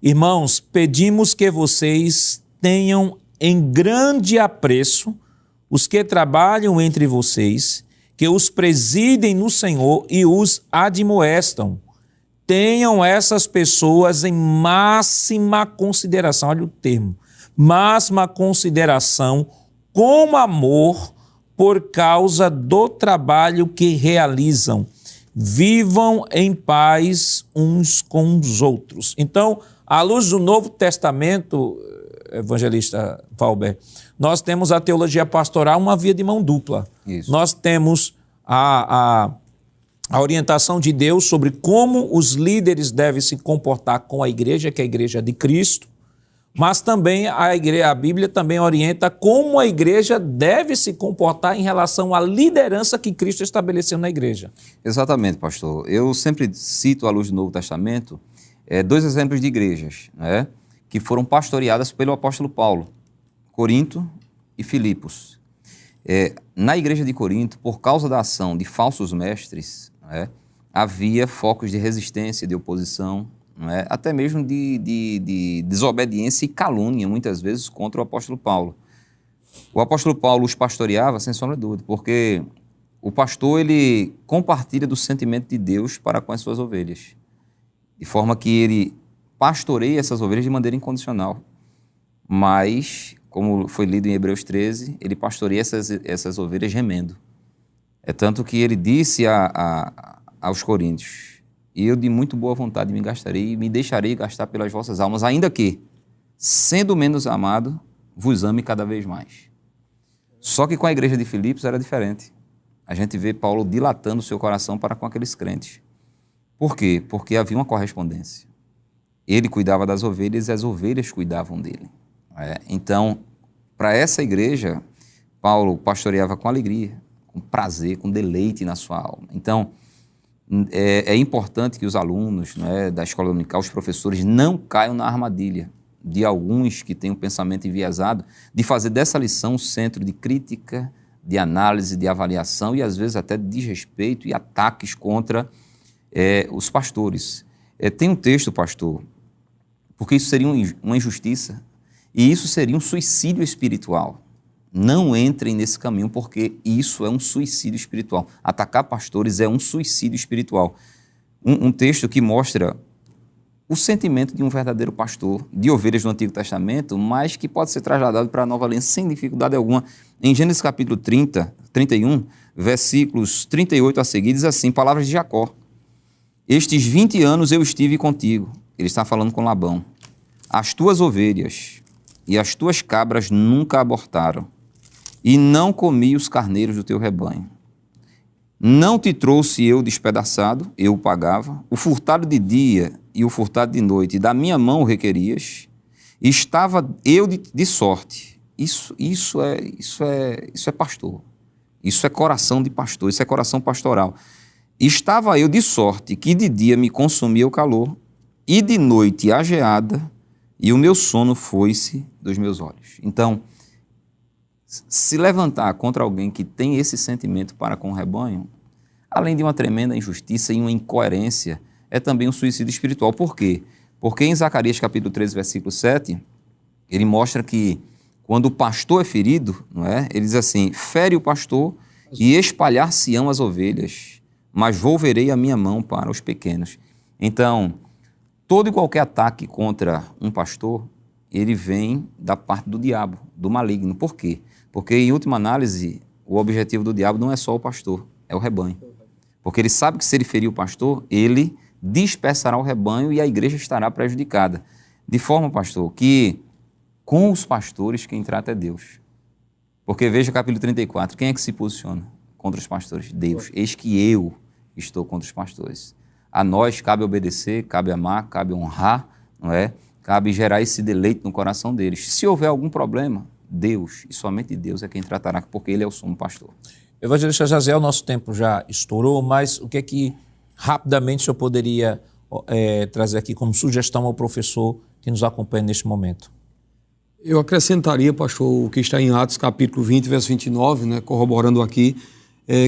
Irmãos, pedimos que vocês tenham em grande apreço os que trabalham entre vocês, que os presidem no Senhor e os admoestam. Tenham essas pessoas em máxima consideração, olha o termo, máxima consideração, com amor, por causa do trabalho que realizam. Vivam em paz uns com os outros. Então, à luz do Novo Testamento, evangelista Valber, nós temos a teologia pastoral uma via de mão dupla. Isso. Nós temos a orientação de Deus sobre como os líderes devem se comportar com a igreja, que é a igreja de Cristo, mas também a Bíblia também orienta como a igreja deve se comportar em relação à liderança que Cristo estabeleceu na igreja. Exatamente, pastor. Eu sempre cito, à luz do Novo Testamento, dois exemplos de igrejas, né, que foram pastoreadas pelo apóstolo Paulo, Corinto e Filipos. Na igreja de Corinto, por causa da ação de falsos mestres, não é, havia focos de resistência, de oposição, não é, até mesmo de desobediência e calúnia, muitas vezes, contra o apóstolo Paulo. O apóstolo Paulo os pastoreava, sem sombra de dúvida, porque o pastor, ele compartilha do sentimento de Deus para com as suas ovelhas, de forma que ele pastoreia essas ovelhas de maneira incondicional. Mas, como foi lido em Hebreus 13, ele pastoreia essas ovelhas gemendo. É tanto que ele disse aos coríntios: eu de muito boa vontade me gastarei e me deixarei gastar pelas vossas almas, ainda que, sendo menos amado, vos ame cada vez mais. Só que com a igreja de Filipos era diferente. A gente vê Paulo dilatando o seu coração para com aqueles crentes. Por quê? Porque havia uma correspondência. Ele cuidava das ovelhas e as ovelhas cuidavam dele. Então, para essa igreja, Paulo pastoreava com alegria, com prazer, com deleite na sua alma. Então, é importante que os alunos, da escola dominical, os professores, não caiam na armadilha de alguns que têm um pensamento enviesado, de fazer dessa lição um centro de crítica, de análise, de avaliação e, às vezes, até de desrespeito e ataques contra os pastores. Tem um texto, pastor, porque isso seria uma injustiça e isso seria um suicídio espiritual. Não entrem nesse caminho, porque isso é um suicídio espiritual. Atacar pastores é um suicídio espiritual. Um texto que mostra o sentimento de um verdadeiro pastor de ovelhas do Antigo Testamento, mas que pode ser trasladado para a Nova Aliança sem dificuldade alguma. Em Gênesis capítulo 31, versículos 38 a seguir, diz assim, palavras de Jacó: estes 20 anos eu estive contigo. Ele está falando com Labão. As tuas ovelhas e as tuas cabras nunca abortaram, e não comi os carneiros do teu rebanho. Não te trouxe eu despedaçado, eu o pagava, o furtado de dia e o furtado de noite, da minha mão o requerias, e estava eu de sorte. Isso é pastor, isso é coração de pastor, isso é coração pastoral. Estava eu de sorte que de dia me consumia o calor, e de noite a geada, e o meu sono foi-se dos meus olhos. Então, se levantar contra alguém que tem esse sentimento para com o rebanho, além de uma tremenda injustiça e uma incoerência, é também um suicídio espiritual. Por quê? Porque em Zacarias capítulo 13, versículo 7, ele mostra que quando o pastor é ferido, não é? Ele diz assim, fere o pastor e espalhar-se-ão as ovelhas, mas volverei a minha mão para os pequenos. Então, todo e qualquer ataque contra um pastor, ele vem da parte do diabo, do maligno. Por quê? Porque, em última análise, o objetivo do diabo não é só o pastor, é o rebanho. Porque ele sabe que se ele ferir o pastor, ele dispersará o rebanho e a igreja estará prejudicada. De forma, pastor, que com os pastores quem trata é Deus. Porque veja o capítulo 34, quem é que se posiciona contra os pastores? Deus. Eis que eu estou contra os pastores. A nós cabe obedecer, cabe amar, cabe honrar, não é? Cabe gerar esse deleite no coração deles. Se houver algum problema, Deus, e somente Deus é quem tratará, porque Ele é o sumo pastor. Evangelista Jaziel, nosso tempo já estourou, mas o que é que rapidamente o senhor poderia trazer aqui como sugestão ao professor que nos acompanha neste momento? Eu acrescentaria, pastor, o que está em Atos capítulo 20, verso 29, né, corroborando aqui,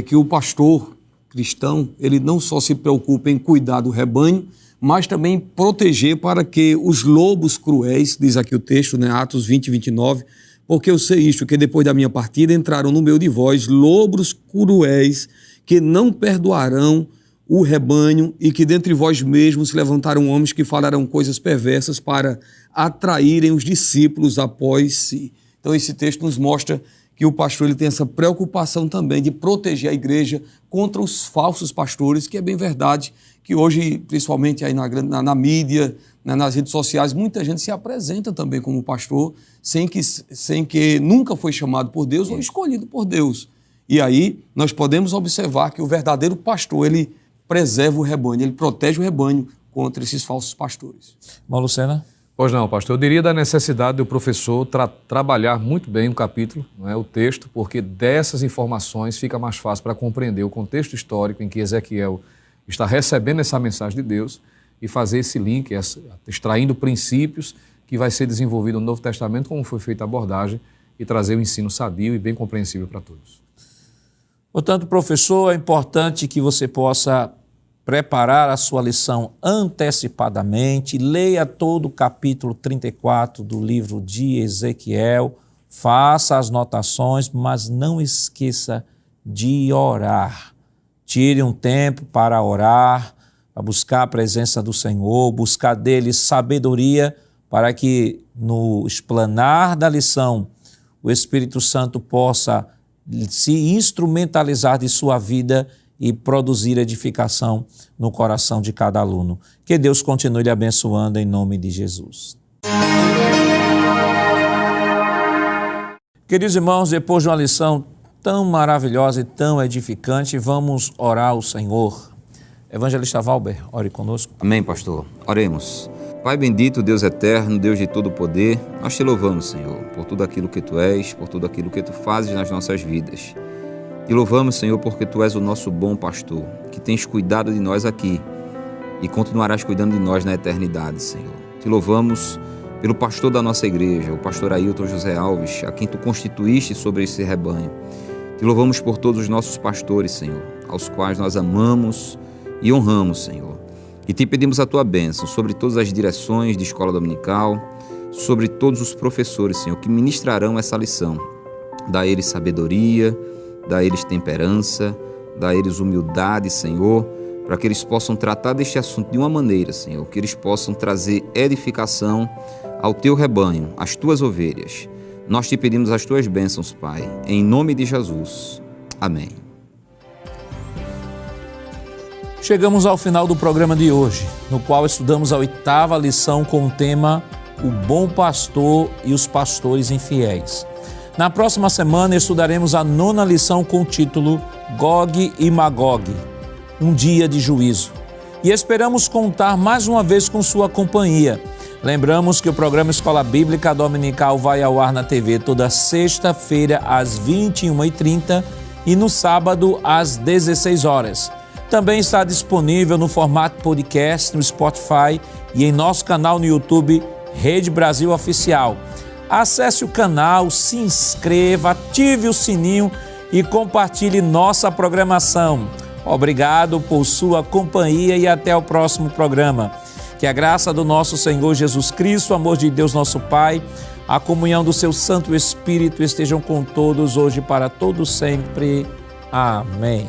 que o pastor cristão, ele não só se preocupa em cuidar do rebanho, mas também proteger para que os lobos cruéis, diz aqui o texto, né, Atos 20, 29, porque eu sei isto, que depois da minha partida entraram no meio de vós lobos cruéis que não perdoarão o rebanho e que dentre vós mesmos se levantaram homens que falarão coisas perversas para atraírem os discípulos após si. Então esse texto nos mostra que o pastor ele tem essa preocupação também de proteger a igreja contra os falsos pastores, que é bem verdade que hoje, principalmente aí na mídia, nas redes sociais, muita gente se apresenta também como pastor sem que nunca foi chamado por Deus ou escolhido por Deus. E aí nós podemos observar que o verdadeiro pastor, ele preserva o rebanho, ele protege o rebanho contra esses falsos pastores. Bom, Lucena? Pois não, pastor. Eu diria da necessidade do professor trabalhar muito bem o capítulo, não é, o texto, porque dessas informações fica mais fácil para compreender o contexto histórico em que Ezequiel está recebendo essa mensagem de Deus e fazer esse link, extraindo princípios que vai ser desenvolvido no Novo Testamento, como foi feita a abordagem e trazer um ensino sadio e bem compreensível para todos. Portanto, professor, é importante que você possa preparar a sua lição antecipadamente, leia todo o capítulo 34 do livro de Ezequiel, faça as anotações, mas não esqueça de orar. Tire um tempo para orar, para buscar a presença do Senhor, buscar dele sabedoria, para que no explanar da lição o Espírito Santo possa se instrumentalizar de sua vida e produzir edificação no coração de cada aluno. Que Deus continue lhe abençoando em nome de Jesus. Queridos irmãos, depois de uma lição tão maravilhosa e tão edificante, vamos orar ao Senhor. Evangelista Valber, ore conosco. Amém, pastor. Oremos. Pai bendito, Deus eterno, Deus de todo poder, nós te louvamos, Senhor, por tudo aquilo que Tu és, por tudo aquilo que Tu fazes nas nossas vidas. Te louvamos, Senhor, porque Tu és o nosso bom pastor, que tens cuidado de nós aqui e continuarás cuidando de nós na eternidade, Senhor. Te louvamos pelo pastor da nossa igreja, o pastor Ailton José Alves, a quem Tu constituíste sobre esse rebanho. Te louvamos por todos os nossos pastores, Senhor, aos quais nós amamos e honramos, Senhor. E te pedimos a Tua bênção sobre todas as direções de escola dominical, sobre todos os professores, Senhor, que ministrarão essa lição. Dá a eles sabedoria, dá a eles temperança, dá a eles humildade, Senhor, para que eles possam tratar deste assunto de uma maneira, Senhor, que eles possam trazer edificação ao Teu rebanho, às Tuas ovelhas. Nós te pedimos as Tuas bênçãos, Pai, em nome de Jesus. Amém. Chegamos ao final do programa de hoje, no qual estudamos a 8ª lição com o tema O Bom Pastor e os Pastores Infiéis. Na próxima semana estudaremos a 9ª lição com o título Gog e Magog, um dia de juízo. E esperamos contar mais uma vez com sua companhia. Lembramos que o programa Escola Bíblica Dominical vai ao ar na TV toda sexta-feira às 21h30 e no sábado às 16 horas. Também está disponível no formato podcast no Spotify e em nosso canal no YouTube, Rede Brasil Oficial. Acesse o canal, se inscreva, ative o sininho e compartilhe nossa programação. Obrigado por sua companhia e até o próximo programa. Que a graça do nosso Senhor Jesus Cristo, o amor de Deus nosso Pai, a comunhão do seu Santo Espírito estejam com todos hoje para todo sempre. Amém.